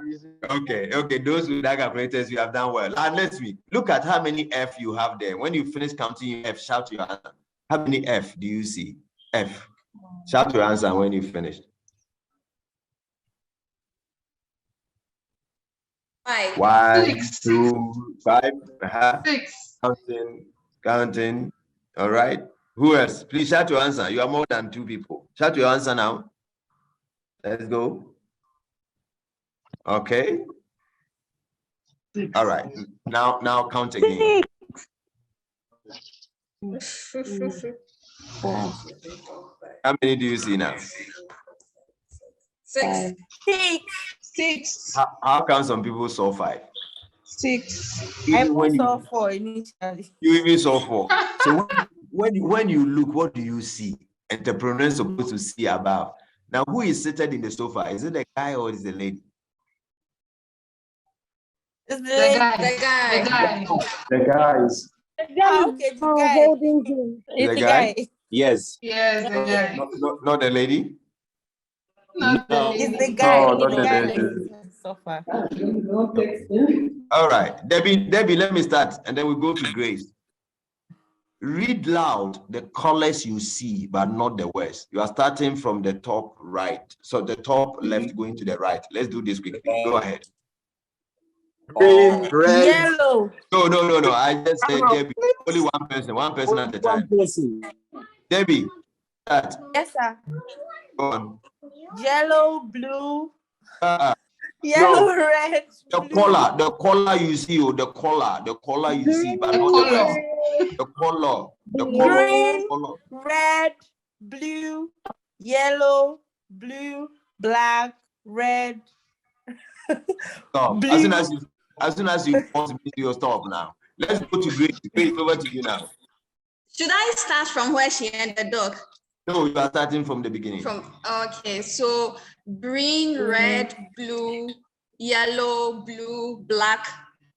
Okay. Those with that calculators, you have done well. And let's look at how many F you have there. When you finish counting F, shout your answer. How many F do you see? F. Shout your answer when you finish. 5. 1, 2, 5. 6. Counting. All right. Who else? Please shout your answer. You are more than 2 people. Shout your answer now. Let's go. Okay. All right. Now count again. How many do you see now? 6. 6. How come some people saw 5? 6. I saw 4 initially. You even saw 4. So when you look, what do you see? Entrepreneurs are supposed to see above. Now, who is seated in the sofa? Is it the guy or is it the lady? The guy. The guys. Okay, the guy. Holding him. It's the guy. Yes. Yes, the guy. Not the lady? No, It's the guy. No, It's not the the guy lady. on the sofa. All right. Debbie, let me start and then we go to Grace. Read loud the colors you see, but not the words. You are starting from the top right. So the top left going to the right. Let's do this quickly. Go ahead. Green, red. Yellow. No. I just said Debbie. Only one person at a time. Debbie, that. Yes, sir. Go on. Yellow, blue. Yellow, no. Red. The color you see, the color you see, but not the rest. The color. Green, red, blue, yellow, blue, black, red. Stop. As soon as you pause the video, stop now. Let's go to green. Green, over to you now. Should I start from where she ended, Doc? No, you are starting from the beginning. Okay, so green, red, blue, yellow, blue, black,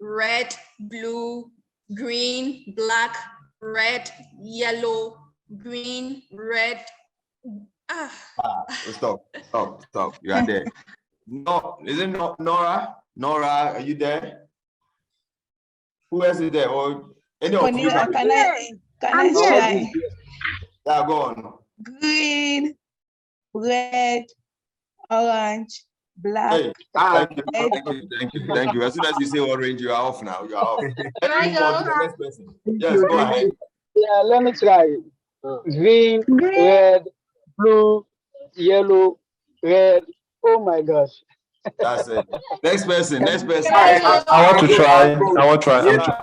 red, blue, green, black, red, yellow, green, red. Stop. You are there. No, isn't it Nora? Nora, are you there? Who else is there? Or any of you? Can I try? Yeah, go on. Green, red, orange, black. Hey, thank you. As soon as you say orange, you are off now. You are off. Can I go? Next person. Yes, go ahead. Yeah, let me try. Green, red, blue, yellow, red. Oh my gosh. That's it. Next person. I want to try.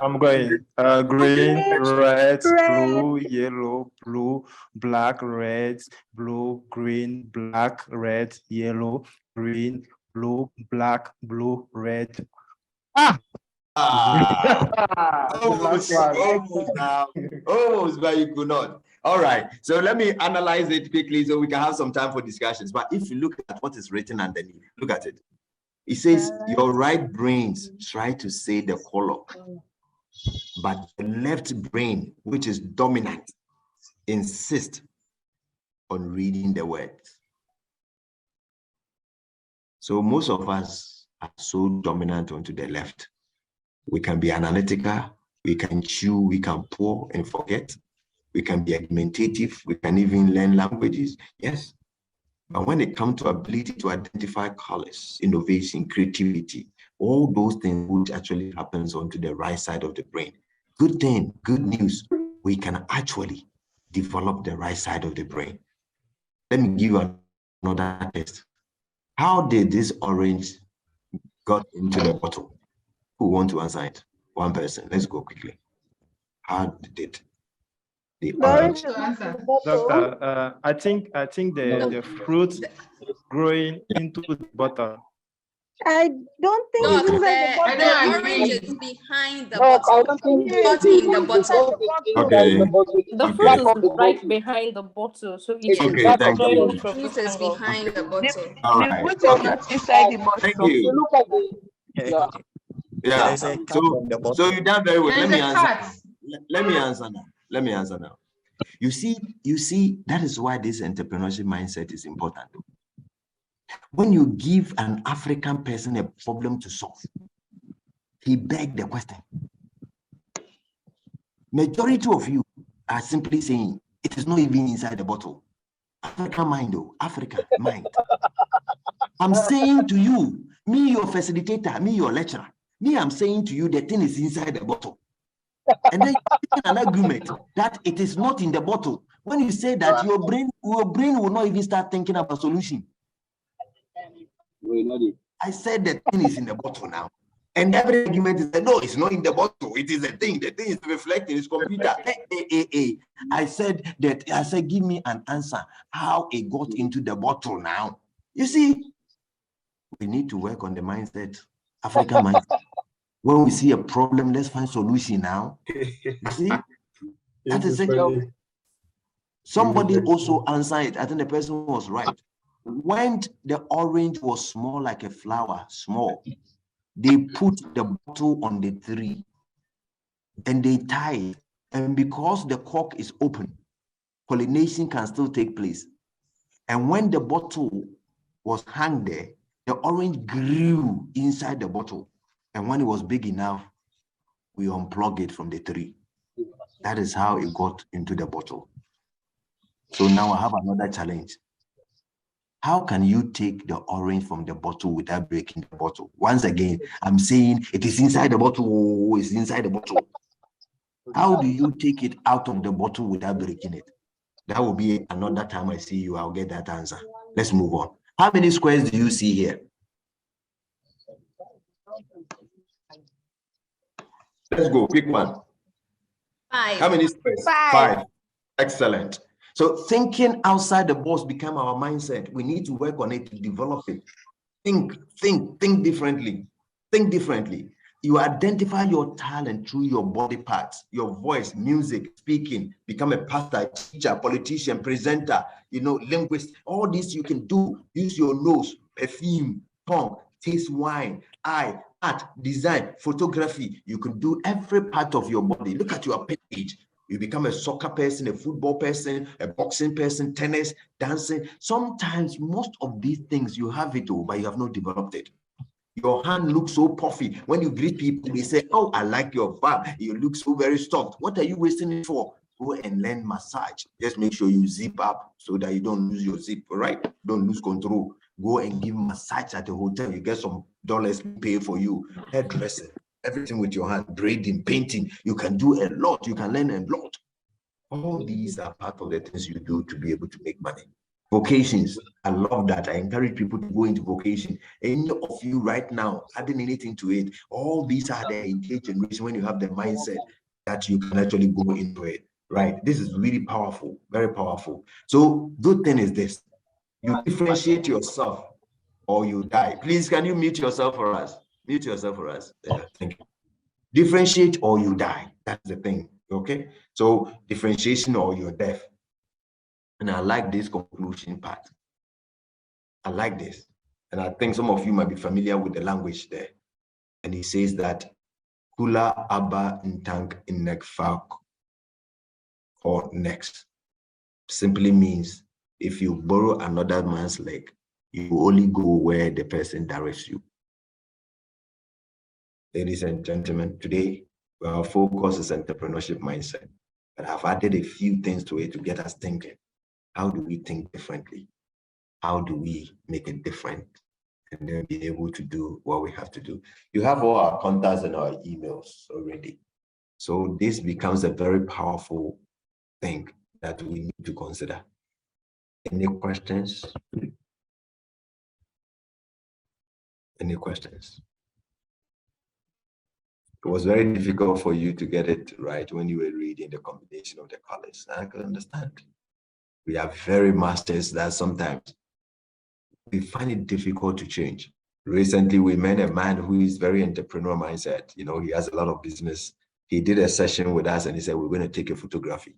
I'm going. Green, red, blue, yellow, blue, black, red, blue, green, black, red, yellow, green, blue, black, blue, red. Almost now, but you could not. All right, so let me analyze it quickly so we can have some time for discussions. But if you look at what is written underneath, look at it. It says your right brains try to say the color, but the left brain, which is dominant, insists on reading the words. So most of us are so dominant onto the left. We can be analytical, we can chew, we can pour and forget. We can be argumentative, we can even learn languages, yes. But when it comes to ability to identify colors, innovation, creativity, all those things which actually happens onto the right side of the brain. Good thing, good news, we can actually develop the right side of the brain. Let me give you another test. How did this orange got into the bottle? Who want to answer it? One person. Let's go quickly. How did the orange? Doctor, I think the fruit growing into the bottle. I don't think No, the orange is behind the bottle, not in the bottle. Okay. The fruit is right behind the bottle, so it should Okay, thank you. The fruit is behind the bottle. All right. The fruit is not inside the bottle. Thank you. Look at the Yeah. So you done very well. Let me answer now. You see, that is why this entrepreneurship mindset is important. When you give an African person a problem to solve, he begs the question. Majority of you are simply saying it is not even inside the bottle. African mind, though, African mind. I'm saying to you, me, your facilitator, me, your lecturer, me, I'm saying to you the thing is inside the bottle. And then you're making an argument that it is not in the bottle. When you say that, your brain will not even start thinking about solution. I said the thing is in the bottle now. And every argument is that no, it's not in the bottle. It is a thing. The thing is reflecting its computer. I said, give me an answer how it got into the bottle now. You see, we need to work on the mindset, African mindset. When we see a problem, let's find solution now. You see, that is it. Somebody also answered it. I think the person was right. When the orange was small like a flower, small, they put the bottle on the tree and they tie it. And because the cork is open, pollination can still take place. And when the bottle was hung there, the orange grew inside the bottle. And when it was big enough, we unplug it from the tree. That is how it got into the bottle. So now I have another challenge. How can you take the orange from the bottle without breaking the bottle? Once again, I'm saying it is inside the bottle. Oh, it's inside the bottle. How do you take it out of the bottle without breaking it? That will be another time I see you, I'll get that answer. Let's move on. How many squares do you see here? Let's go, quick one. 5. How many squares? 5. Excellent. So thinking outside the box become our mindset. We need to work on it to develop it. Think differently. Think differently. You identify your talent through your body parts, your voice, music, speaking, become a pastor, teacher, politician, presenter, linguist. All this you can do. Use your nose, perfume, tongue, taste wine, eye, art, design, photography. You can do every part of your body. Look at your page. You become a soccer person, a football person, a boxing person, tennis, dancing. Sometimes most of these things you have it all, but you have not developed it. Your hand looks so puffy. When you greet people, they say, oh, I like your vibe. You look so very stuffed. What are you wasting it for? Go and learn massage. Just make sure you zip up so that you don't lose your zip, all right? Don't lose control. Go and give massage at a hotel. You get some dollars paid for you. Hairdressing, everything with your hand, braiding, painting. You can do a lot. You can learn a lot. All these are part of the things you do to be able to make money. Vocations, I love that. I encourage people to go into vocation. Any of you right now adding anything to it, all these are the engaged generation when you have the mindset that you can actually go into it, right? This is really powerful, very powerful. So good thing is this, you differentiate yourself or you die. Please, can you mute yourself for us? Mute yourself for us. Yeah, thank you. Differentiate or you die. That's the thing, okay? So differentiation or you're deaf. And I like this conclusion part. I like this. And I think some of you might be familiar with the language there. And he says that Kula Aba Ntank Inek Fak or next simply means if you borrow another man's leg, you only go where the person directs you. Ladies and gentlemen, today our focus is entrepreneurship mindset. But I've added a few things to it to get us thinking. How do we think differently? How do we make it different and then be able to do what we have to do? You have all our contacts and our emails already. So this becomes a very powerful thing that we need to consider. Any questions? Any questions? It was very difficult for you to get it right when you were reading the combination of the colors. I can understand. We are very masters that sometimes we find it difficult to change. Recently, we met a man who is very entrepreneurial mindset. He has a lot of business. He did a session with us and he said, we're going to take a photography.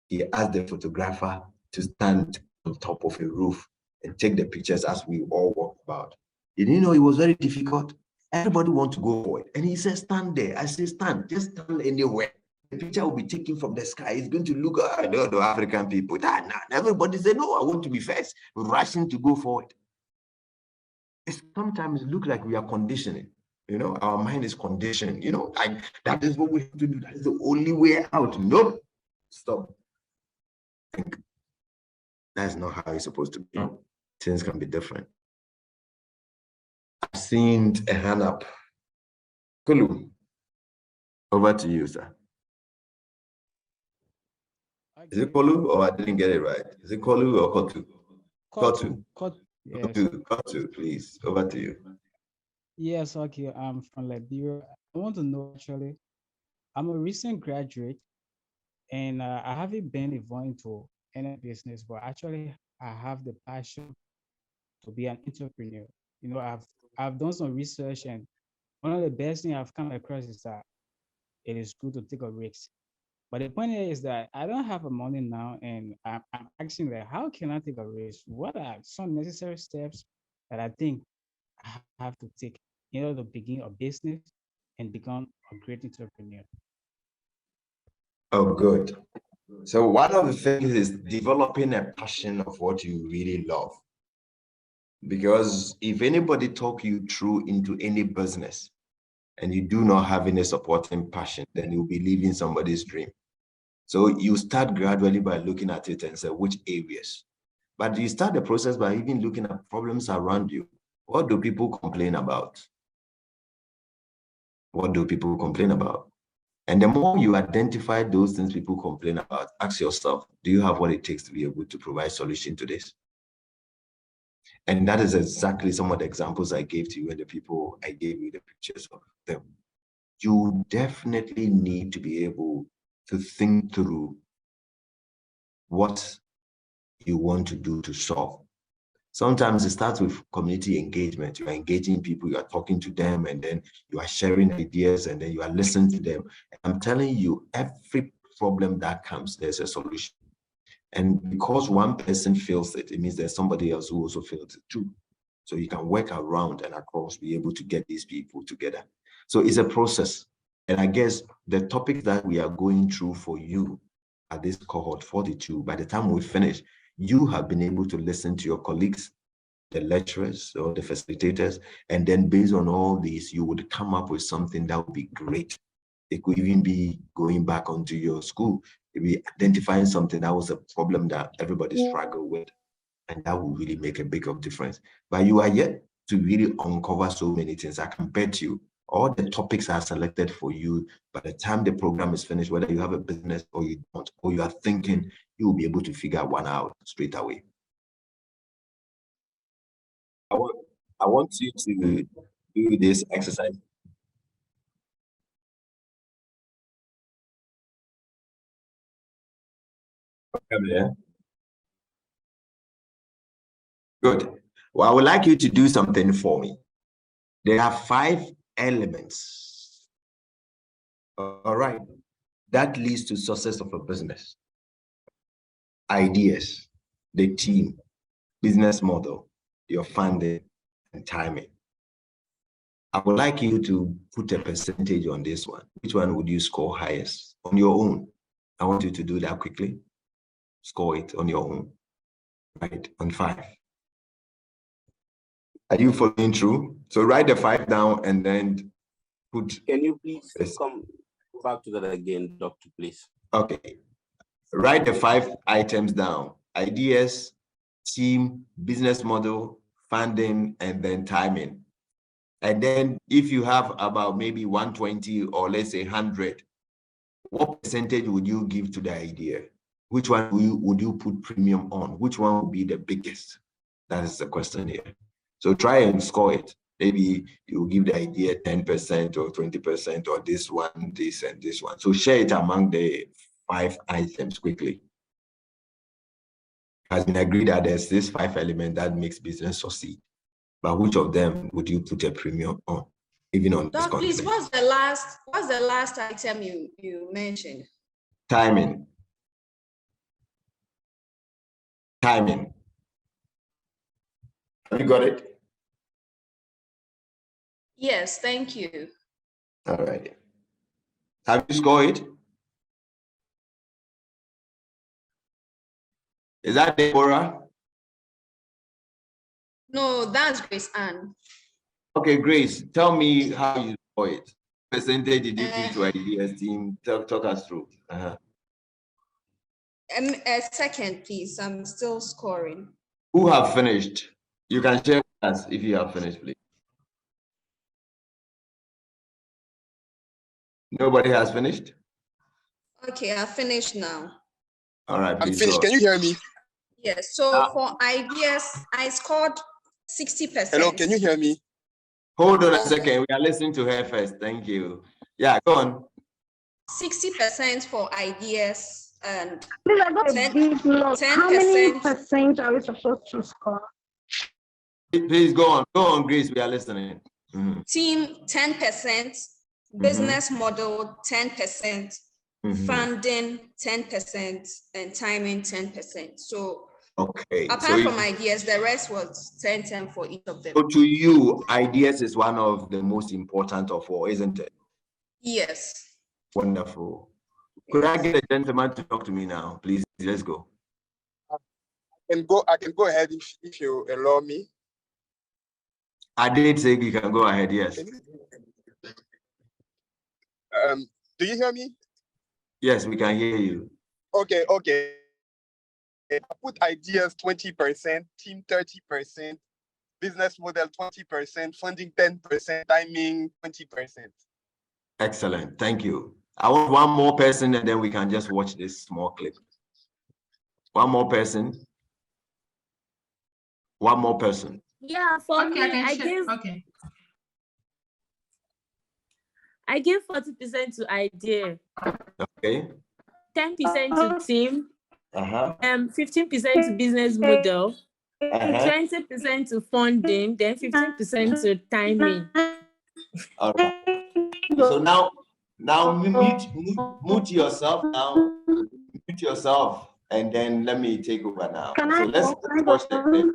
He asked the photographer to stand on top of a roof and take the pictures as we all walked about. It was very difficult. Everybody wants to go for it. And he said, stand there. I said, stand, just stand anywhere. The picture will be taken from the sky. It's going to look, the African people. Everybody said, no, I want to be first, rushing to go for it. Sometimes it looks like we are conditioning. Our mind is conditioned. That is what we have to do. That is the only way out. Nope. Stop. Think. That's not how it's supposed to be. Things can be different. I've seen a hand up. Kulu, over to you, sir. Is it Kolu or I didn't get it right? Is it Kolu or Kotu? Kotu. Kotu, please. Over to you. Yes, okay. I'm from Liberia. I want to know actually, I'm a recent graduate and I haven't been involved into any business, but actually I have the passion to be an entrepreneur. I've done some research and one of the best things I've come across is that it is good to take a risk. But the point is that I don't have the money now, and I'm asking that how can I take a risk? What are some necessary steps that I think I have to take in order to begin a business and become a great entrepreneur? Oh, good. So one of the things is developing a passion of what you really love. Because if anybody talk you through into any business and you do not have any supporting passion, then you'll be living somebody's dream. So you start gradually by looking at it and say, which areas? But you start the process by even looking at problems around you. What do people complain about? What do people complain about? And the more you identify those things people complain about, ask yourself, do you have what it takes to be able to provide solution to this? And that is exactly some of the examples I gave to you and the people I gave you the pictures of them. You definitely need to be able to think through what you want to do to solve. Sometimes it starts with community engagement. You are engaging people, you are talking to them, and then you are sharing ideas, and then you are listening to them. And I'm telling you, every problem that comes, there's a solution. And because one person feels it, it means there's somebody else who also feels it too. So you can work around and across, be able to get these people together. So it's a process. And I guess the topic that we are going through for you at this cohort 42, by the time we finish, you have been able to listen to your colleagues, the lecturers or the facilitators, and then based on all these, you would come up with something that would be great. It could even be going back onto your school, maybe identifying something that was a problem that everybody struggled with, and that will really make a big of difference. But you are yet to really uncover so many things. I can bet you all the topics are selected for you. By the time the program is finished, whether you have a business or you don't, or you are thinking, you will be able to figure one out straight away. I want you to do this exercise. Okay. Good. Well, I would like you to do something for me. There are 5 elements, all right, that leads to success of a business. Ideas, the team, business model, your funding, and timing. I would like you to put a percentage on this one. Which one would you score highest on your own? I want you to do that quickly. Score it on your own, right? On 5. Are you following through? So write the 5 down and then put. Can you please come back to that again, Doctor, please? Okay. Write the 5 items down: ideas, team, business model, funding, and then timing. And then if you have about maybe 120 or let's say 100, what percentage would you give to the idea? Which one would you put premium on? Which one would be the biggest? That is the question here. So try and score it. Maybe you give the idea 10% or 20%, or this one, this, and this one. So share it among the 5 items quickly. It has been agreed that there's this 5 element that makes business succeed. But which of them would you put a premium on, even on this Doc, please, continent? what's the last item you mentioned? Timing. Timing. Have you got it? Yes, thank you. All right. Have you scored it? Is that Deborah? No, that's Grace Ann. Okay, Grace, tell me how you score it. Percentage did you give to ideas team? Talk us through. A second, please. I'm still scoring. Who have finished? You can share with us if you have finished, please. Nobody has finished? Okay, I finished now. All right, I'm finished. Can you hear me? Yes, so for ideas, I scored 60%. Hello, can you hear me? Hold on a second. We are listening to her first. Thank you. Yeah, go on. 60% for ideas and Please, I got a big loss. How many percent are we supposed to score? Please go on. Go on, Grace. We are listening. Team 10%, business model 10%, funding 10%, and timing 10%. So okay. Apart from ideas, the rest was 10 for each of them. So to you, ideas is one of the most important of all, isn't it? Yes. Wonderful. Could I get a gentleman to talk to me now, please? Let's go. I can go ahead if you allow me. I did say you can go ahead, yes. Do you hear me? Yes, we can hear you. Okay. I put ideas 20%, team 30%, business model 20%, funding 10%, timing 20%. Excellent. Thank you. I want one more person and then we can just watch this small clip. One more person. One more person. Yeah, for me, I give 40% to idea. Okay. 10% to team. 15% to business model. 20% to funding. Then 15% to timing. All right. So now mute yourself now. Mute yourself, and then let me take over now. So let's watch the clip.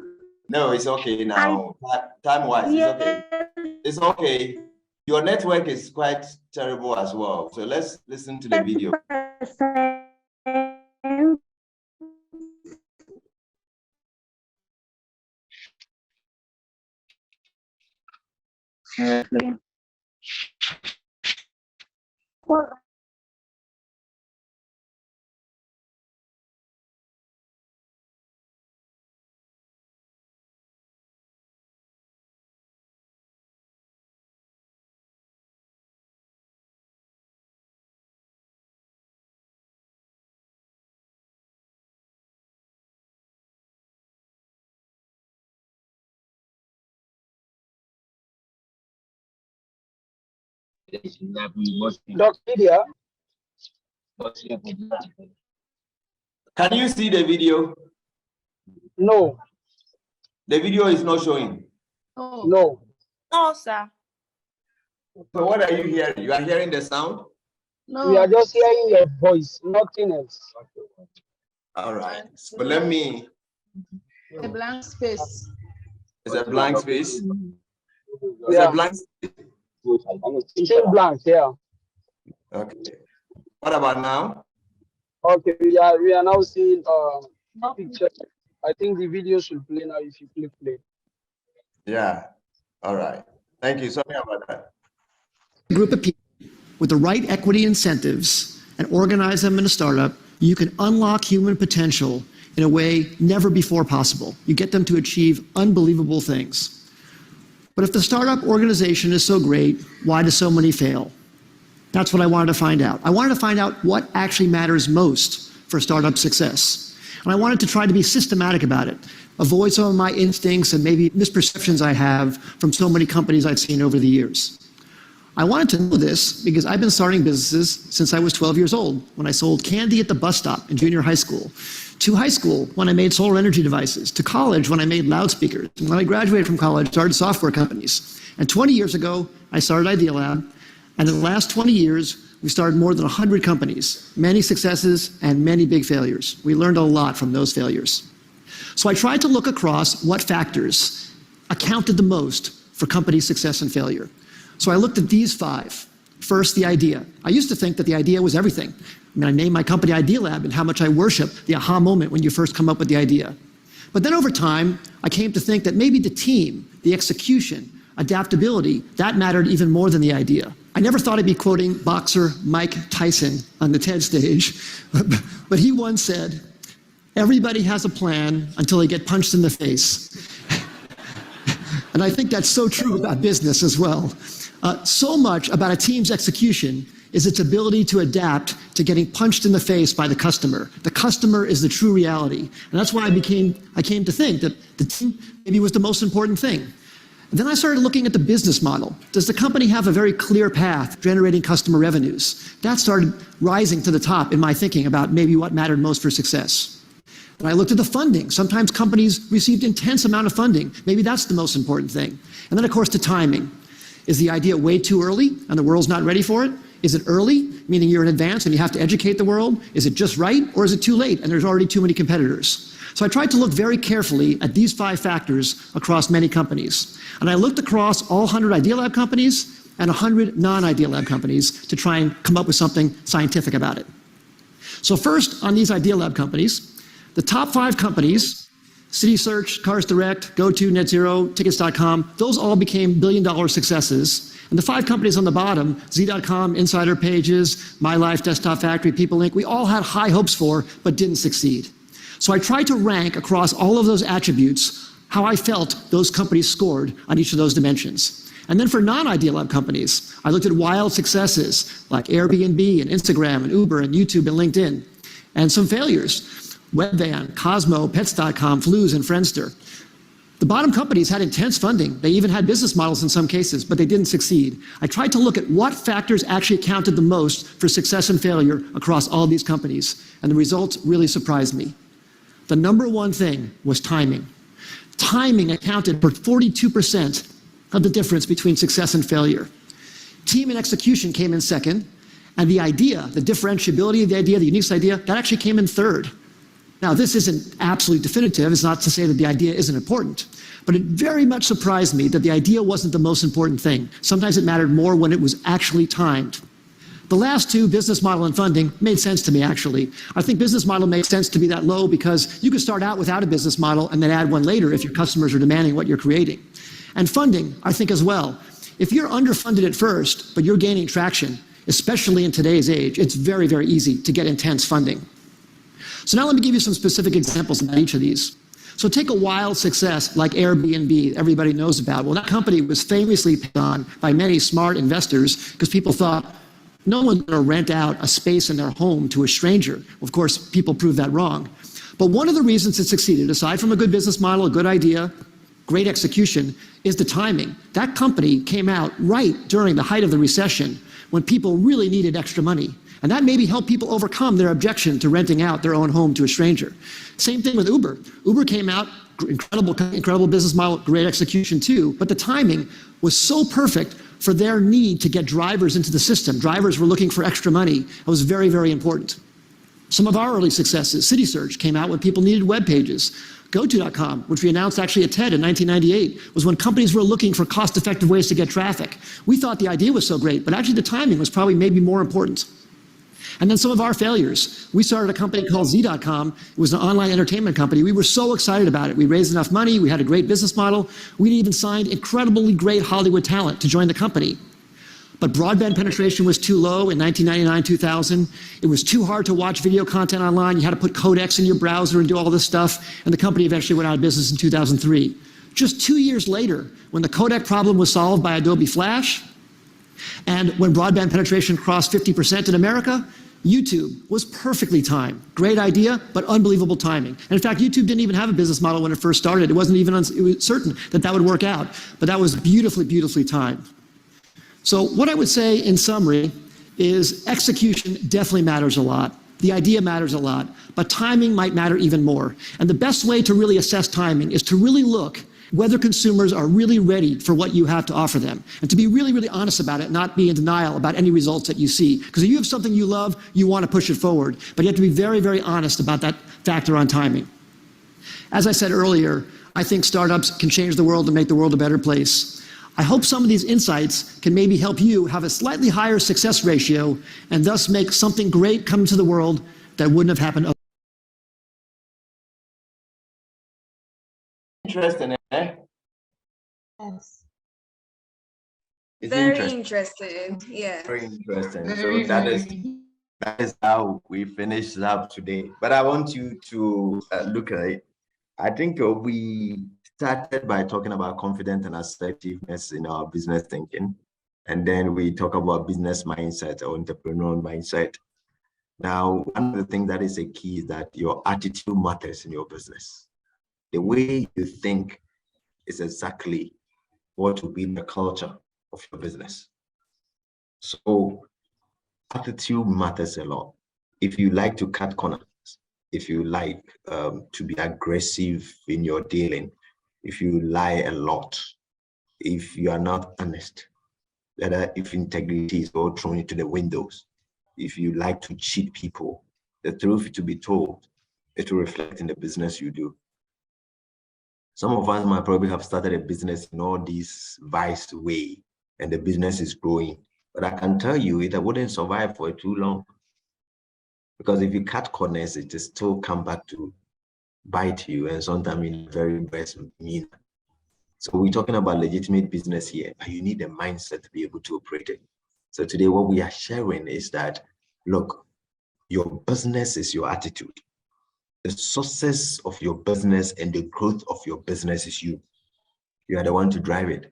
No, it's okay now. Time-wise, it's okay. It's okay. Your network is quite terrible as well. So let's listen to the video. Dr. Lydia. Can you see the video? No. The video is not showing. No. No, sir. So what are you hearing? You are hearing the sound? No. We are just hearing your voice, nothing else. All right. So let me. A blank space. It's a blank space. It's Yeah. a blank space. It's in blank, yeah. Okay. What about now? Okay, we are now seeing picture. I think the video should play now if you click play. Yeah. All right. Thank you. Sorry about that. Group of people with the right equity incentives and organize them in a startup, you can unlock human potential in a way never before possible. You get them to achieve unbelievable things. But if the startup organization is so great, why do so many fail? That's what I wanted to find out. I wanted to find out what actually matters most for startup success. And I wanted to try to be systematic about it, avoid some of my instincts and maybe misperceptions I have from so many companies I've seen over the years. I wanted to know this because I've been starting businesses since I was 12 years old, when I sold candy at the bus stop in junior high school, to high school when I made solar energy devices, to college when I made loudspeakers, and when I graduated from college, started software companies. And 20 years ago, I started Idea Lab, and in the last 20 years, we started more than 100 companies, many successes and many big failures. We learned a lot from those failures. So I tried to look across what factors accounted the most for company success and failure. So I looked at these 5. First, the idea. I used to think that the idea was everything. I mean, I named my company Idea Lab and how much I worship the aha moment when you first come up with the idea. But then over time, I came to think that maybe the team, the execution, adaptability, that mattered even more than the idea. I never thought I'd be quoting boxer Mike Tyson on the TED stage, but he once said, "Everybody has a plan until they get punched in the face." And I think that's so true about business as well. So much about a team's execution is its ability to adapt to getting punched in the face by the customer. The customer is the true reality. And that's why I came to think that the team maybe was the most important thing. And then I started looking at the business model. Does the company have a very clear path generating customer revenues? That started rising to the top in my thinking about maybe what mattered most for success. And I looked at the funding. Sometimes companies received intense amount of funding. Maybe that's the most important thing. And then of course the timing. Is the idea way too early and the world's not ready for it? Is it early, meaning you're in advance and you have to educate the world? Is it just right, or is it too late and there's already too many competitors? So I tried to look very carefully at these 5 factors across many companies. And I looked across all 100 Idea Lab companies and 100 non-Idea Lab companies to try and come up with something scientific about it. So first, on these Idea Lab companies, the top 5 companies, City Search, Cars Direct, GoTo, NetZero, Tickets.com, those all became billion-dollar successes. And the 5 companies on the bottom, Z.com, Insider Pages, My Life, Desktop Factory, People Inc., we all had high hopes for, but didn't succeed. So I tried to rank across all of those attributes how I felt those companies scored on each of those dimensions. And then for non-ideal companies, I looked at wild successes like Airbnb and Instagram and Uber and YouTube and LinkedIn, and some failures, Webvan, Cosmo, Pets.com, Flues, and Friendster. The bottom companies had intense funding. They even had business models in some cases, but they didn't succeed. I tried to look at what factors actually accounted the most for success and failure across all these companies, and the results really surprised me. The number one thing was timing. Timing accounted for 42% of the difference between success and failure. Team and execution came in second, and the idea, the differentiability of the idea, the unique idea, that actually came in third. Now, this isn't absolutely definitive. It's not to say that the idea isn't important, but it very much surprised me that the idea wasn't the most important thing. Sometimes it mattered more when it was actually timed. The last two, business model and funding, made sense to me, actually. I think business model makes sense to be that low because you can start out without a business model and then add one later if your customers are demanding what you're creating. And funding, I think as well. If you're underfunded at first, but you're gaining traction, especially in today's age, it's very, very easy to get intense funding. So now let me give you some specific examples about each of these. So take a wild success like Airbnb, everybody knows about. Well, that company was famously picked on by many smart investors because people thought, no one's going to rent out a space in their home to a stranger. Of course, people proved that wrong. But one of the reasons it succeeded, aside from a good business model, a good idea, great execution, is the timing. That company came out right during the height of the recession when people really needed extra money. And that maybe helped people overcome their objection to renting out their own home to a stranger. Same thing with Uber. Uber came out, incredible business model, great execution too, but the timing was so perfect for their need to get drivers into the system. Drivers were looking for extra money. It was very, very important. Some of our early successes, CitySearch came out when people needed web pages. GoTo.com, which we announced actually at TED in 1998, was when companies were looking for cost-effective ways to get traffic. We thought the idea was so great, but actually the timing was probably maybe more important. And then some of our failures. We started a company called Z.com. It was an online entertainment company. We were so excited about it. We raised enough money. We had a great business model. We even signed incredibly great Hollywood talent to join the company. But broadband penetration was too low in 1999, 2000. It was too hard to watch video content online. You had to put codecs in your browser and do all this stuff. And the company eventually went out of business in 2003. Just 2 years later, when the codec problem was solved by Adobe Flash, and when broadband penetration crossed 50% in America, YouTube was perfectly timed. Great idea, but unbelievable timing. And in fact, YouTube didn't even have a business model when it first started. It wasn't even it was certain that that would work out, but that was beautifully, beautifully timed. So what I would say in summary is execution definitely matters a lot. The idea matters a lot, but timing might matter even more. And the best way to really assess timing is to really look whether consumers are really ready for what you have to offer them. And to be really, really honest about it, not be in denial about any results that you see. Because if you have something you love, you want to push it forward. But you have to be very, very honest about that factor on timing. As I said earlier, I think startups can change the world and make the world a better place. I hope some of these insights can maybe help you have a slightly higher success ratio and thus make something great come to the world that wouldn't have happened otherwise. Interesting, eh? Yes. It's Very interesting. Yeah. Very interesting. So that is how we finish up today. But I want you to look at it. I think we started by talking about confidence and assertiveness in our business thinking. And then we talk about business mindset or entrepreneurial mindset. Now, one of the things that is a key is that your attitude matters in your business. The way you think is exactly what will be the culture of your business. So attitude matters a lot. If you like to cut corners, if you like to be aggressive in your dealing, if you lie a lot, if you are not honest, if integrity is all thrown into the windows, if you like to cheat people, the truth to be told, it will reflect in the business you do. Some of us might probably have started a business in all this vice way, and the business is growing. But I can tell you, it wouldn't survive for too long. Because if you cut corners, it will still come back to bite you, and sometimes in a very best mean. So we're talking about legitimate business here, and you need a mindset to be able to operate it. So today, what we are sharing is that, look, your business is your attitude. The success of your business and the growth of your business is you. You are the one to drive it.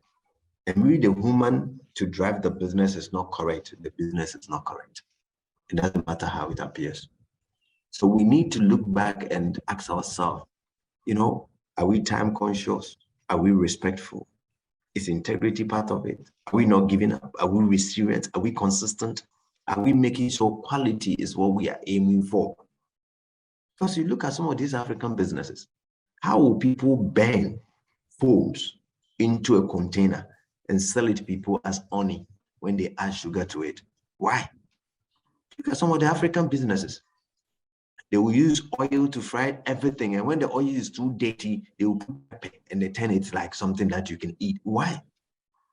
And we, the woman, to drive the business is not correct. The business is not correct. It doesn't matter how it appears. So we need to look back and ask ourselves, you know, are we time conscious? Are we respectful? Is integrity part of it? Are we not giving up? Are we resilient? Are we consistent? Are we making sure quality is what we are aiming for? Because you look at some of these African businesses, how will people burn phones into a container and sell it to people as honey when they add sugar to it? Why? Look at some of the African businesses. They will use oil to fry everything, and when the oil is too dirty, they will put pepper and they turn it like something that you can eat. Why?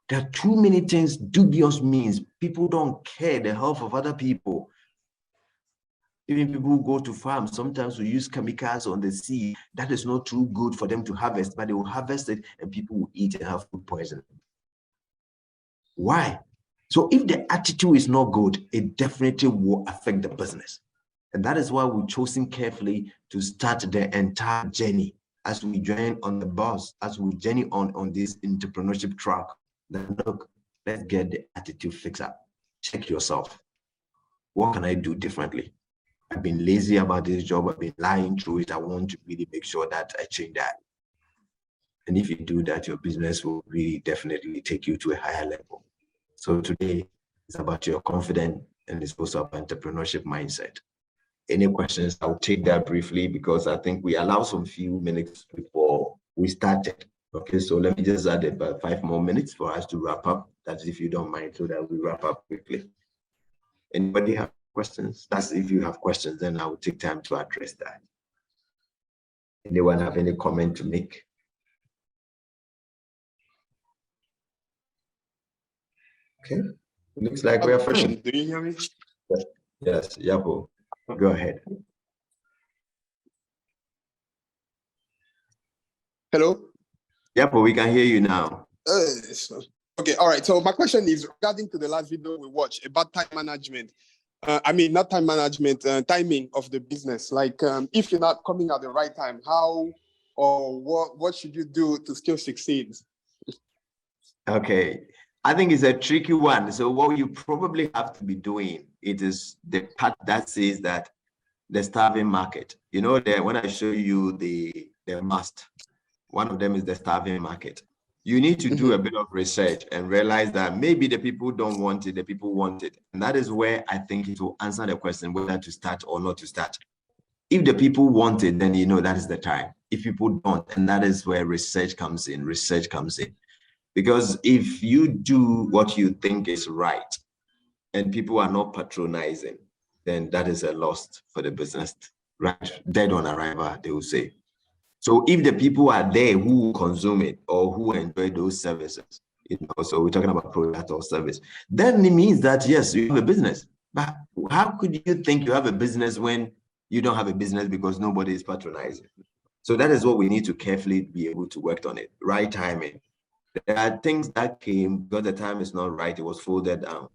There are too many things, dubious means. People don't care the health of other people. Even people who go to farms, sometimes we use chemicals on the seed. That is not too good for them to harvest, but they will harvest it and people will eat and have food poisoning. Why? So if the attitude is not good, it definitely will affect the business. And that is why we've chosen carefully to start the entire journey as we join on the bus, as we journey on this entrepreneurship track. Then look, let's get the attitude fixed up. Check yourself. What can I do differently? I've been lazy about this job. I've been lying through it. I want to really make sure that I change that. And if you do that, your business will really definitely take you to a higher level. So today it's about your confidence and it's also about entrepreneurship mindset. Any questions? I'll take that briefly because I think we allow some few minutes before we started. Okay, so let me just add about 5 more minutes for us to wrap up. That's if you don't mind, so that we wrap up quickly. Anybody have questions? That's if you have questions, then I will take time to address that. Anyone have any comment to make? Okay, looks like we are fine. Do you hear me? Yes, Yapo, go ahead. Hello? Yapo, we can hear you now. Okay, all right. So my question is regarding to the last video we watched about time management. Not time management, timing of the business. Like if you're not coming at the right time, how or what should you do to still succeed? Okay, I think it's a tricky one. So what you probably have to be doing, it is the part that says that the starving market. You know, when I show you the must, one of them is the starving market. You need to do a bit of research and realize that maybe the people don't want it, the people want it. And that is where I think it will answer the question whether to start or not to start. If the people want it, then you know that is the time. If people don't, and that is where research comes in. Because if you do what you think is right and people are not patronizing, then that is a loss for the business, right? Dead on arrival, they will say. So if the people are there who consume it or who enjoy those services, so we're talking about product or service, then it means that, yes, you have a business. But how could you think you have a business when you don't have a business because nobody is patronizing? So that is what we need to carefully be able to work on it. Right timing. There are things that came because the time is not right. It was folded down.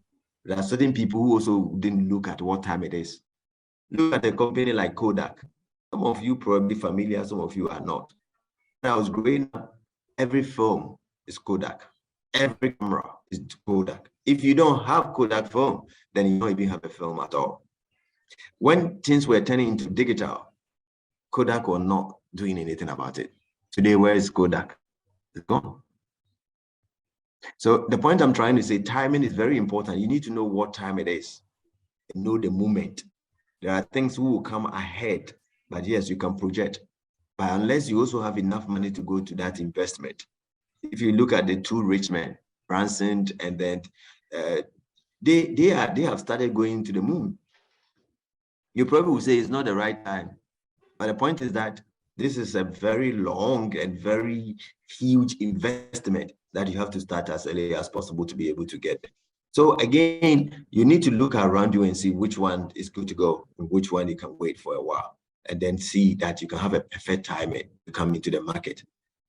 There are certain people who also didn't look at what time it is. Look at a company like Kodak. Some of you probably familiar, some of you are not. When I was growing up, every film is Kodak. Every camera is Kodak. If you don't have Kodak film, then you don't even have a film at all. When things were turning into digital, Kodak was not doing anything about it. Today, where is Kodak? It's gone. So the point I'm trying to say, timing is very important. You need to know what time it is and know the moment. There are things who will come ahead, but yes, you can project. But unless you also have enough money to go to that investment. If you look at the two rich men, Branson, and then they have started going to the moon. You probably will say it's not the right time. But the point is that this is a very long and very huge investment that you have to start as early as possible to be able to get. So again, you need to look around you and see which one is good to go and which one you can wait for a while, and then see that you can have a perfect timing to come into the market.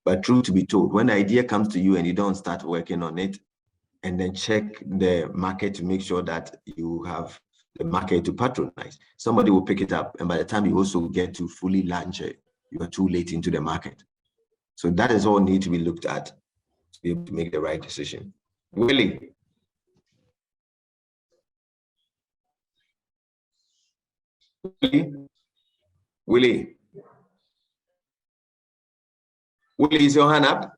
But truth to be told, when the idea comes to you and you don't start working on it, and then check the market to make sure that you have the market to patronize. Somebody will pick it up, and by the time you also get to fully launch it, you are too late into the market. So that is all need to be looked at to be able to make the right decision. Willie. Willie, is your hand up?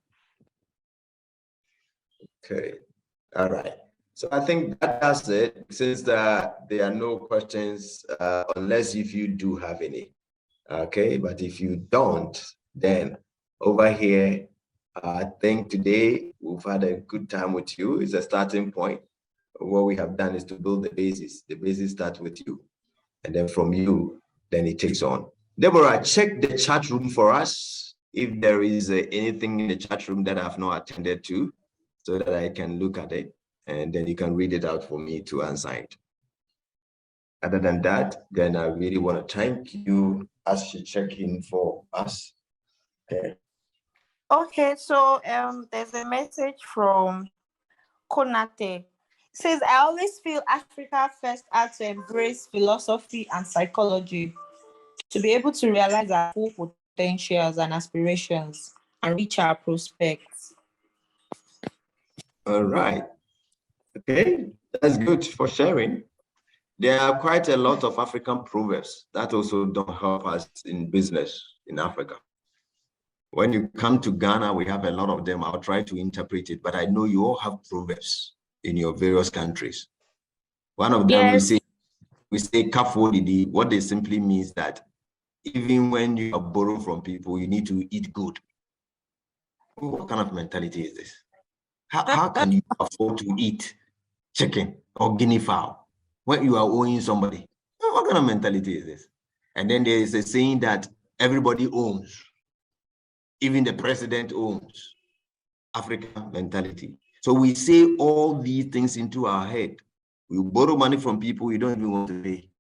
Okay, all right. So I think that's it, since there are no questions, unless if you do have any. Okay, but if you don't, then over here, I think today we've had a good time with you. It's a starting point. What we have done is to build the basis. The basis starts with you. And then from you, then it takes on. Deborah, check the chat room for us if there is anything in the chat room that I've not attended to, so that I can look at it, and then you can read it out for me to answer it. Other than that, then I really want to thank you as you check in for us. Okay, so there's a message from Konate. It says, I always feel Africa first had to embrace philosophy and psychology to be able to realize our full potentials and aspirations and reach our prospects. All right. Okay, that's good for sharing. There are quite a lot of African proverbs that also don't help us in business in Africa. When you come to Ghana, we have a lot of them. I'll try to interpret it, but I know you all have proverbs in your various countries. One of them, yes, we say kafodidi. What they simply means that even when you are borrowing from people, you need to eat good. What kind of mentality is this? How can you afford to eat chicken or guinea fowl when you are owing somebody? What kind of mentality is this? And then there is a saying that everybody owns, even the president owns. African mentality. So we say all these things into our head. We borrow money from people you don't even want to pay.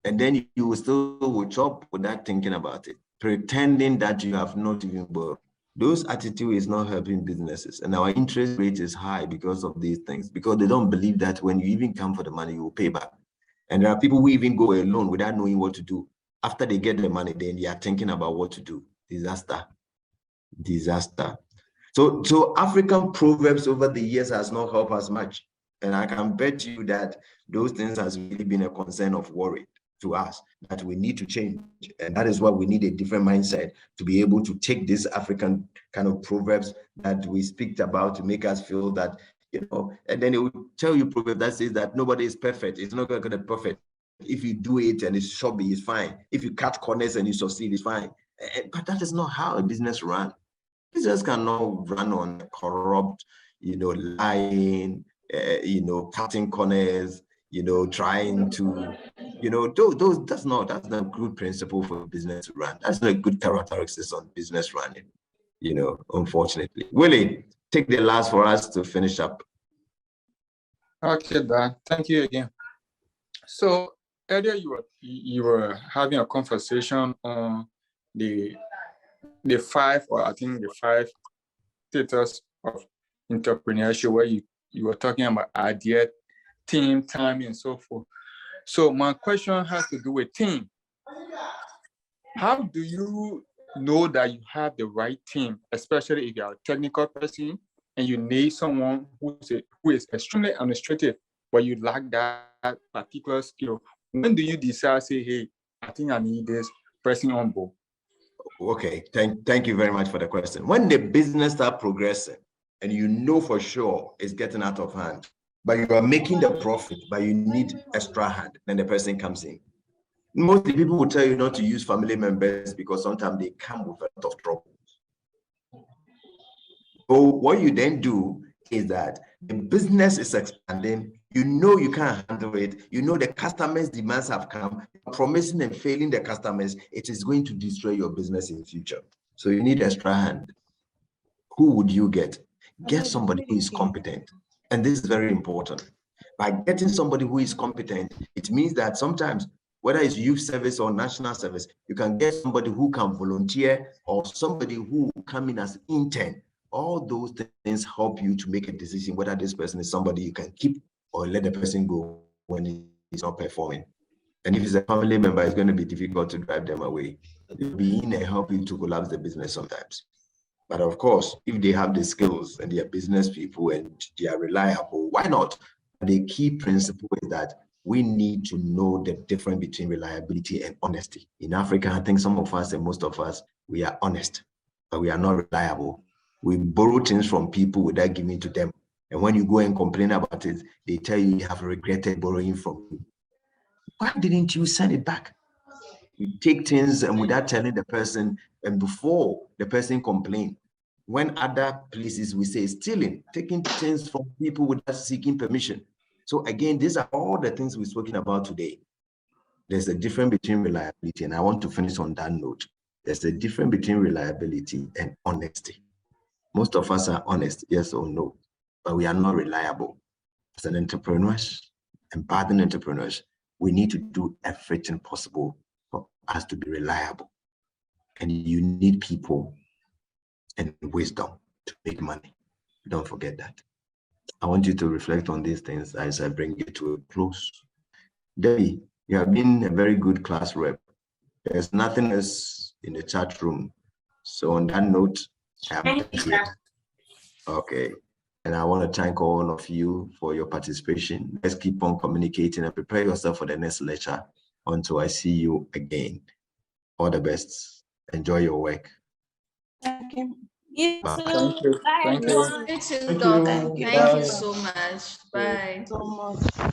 And then you will still chop without thinking about it, pretending that you have not even borrowed. Those attitude is not helping businesses. And our interest rate is high because of these things, because they don't believe that when you even come for the money, you will pay back. And there are people who even go alone without knowing what to do. After they get the money, then they are thinking about what to do. Disaster. So African proverbs over the years has not helped us much. And I can bet you that those things has really been a concern of worry to us, that we need to change. And that is why we need a different mindset to be able to take this African kind of proverbs that we speak about to make us feel that, you know, and then it will tell you proverb that says that nobody is perfect. It's not going to be perfect. If you do it and it's shabby, it's fine. If you cut corners and you succeed, it's fine. But that is not how a business runs. Business cannot run on corrupt, lying, cutting corners, trying to, that's not a good principle for business to run. That's not a good characteristics on business running, unfortunately. Willie, take the last for us to finish up. Okay, Dan. Thank you again. So earlier you were having a conversation on the 5 status of entrepreneurship, where you were talking about idea, team, time, and so forth. So my question has to do with team. How do you know that you have the right team, especially if you're a technical person and you need someone who is extremely administrative, but you lack that particular skill? When do you decide, say, hey, I think I need this person on board? Okay, thank you very much for the question. When the business starts progressing and you know for sure it's getting out of hand, but you are making the profit, but you need extra hand, then the person comes in. Mostly people will tell you not to use family members because sometimes they come with a lot of trouble. So what you then do is that the business is expanding, you can't handle it, the customers' demands have come, promising and failing the customers, it is going to destroy your business in the future. So you need extra hand. Who would you get? Get somebody who is competent. And this is very important. By getting somebody who is competent, it means that sometimes, whether it's youth service or national service, you can get somebody who can volunteer or somebody who will come in as intern. All those things help you to make a decision whether this person is somebody you can keep or let the person go when is not performing. And if it's a family member, it's going to be difficult to drive them away. They'll be in and help you to collapse the business sometimes. But of course, if they have the skills and they are business people and they are reliable, why not? The key principle is that we need to know the difference between reliability and honesty. In Africa, I think some of us and most of us, we are honest, but we are not reliable. We borrow things from people without giving to them. And when you go and complain about it, they tell you you have regretted borrowing from you. Why didn't you send it back? We take things and without telling the person, and before the person complain. When other places we say stealing, taking things from people without seeking permission. So again, these are all the things we're speaking about today. There's a difference between reliability, and I want to finish on that note. There's a difference between reliability and honesty. Most of us are honest, yes or no, but we are not reliable. As an entrepreneurs and budding entrepreneurs, we need to do everything possible for us to be reliable. And you need people and wisdom to make money. Don't forget that. I want you to reflect on these things as I bring you to a close. Debbie, you have been a very good class rep. There's nothing else in the chat room. So on that note, okay. And I want to thank all of you for your participation. Let's keep on communicating and prepare yourself for the next lecture until I see you again. All the best. Enjoy your work. Thank you. You Bye. too. Thank you. Bye, Thank you. everyone. Thank Thank you. you so much. Bye. So much.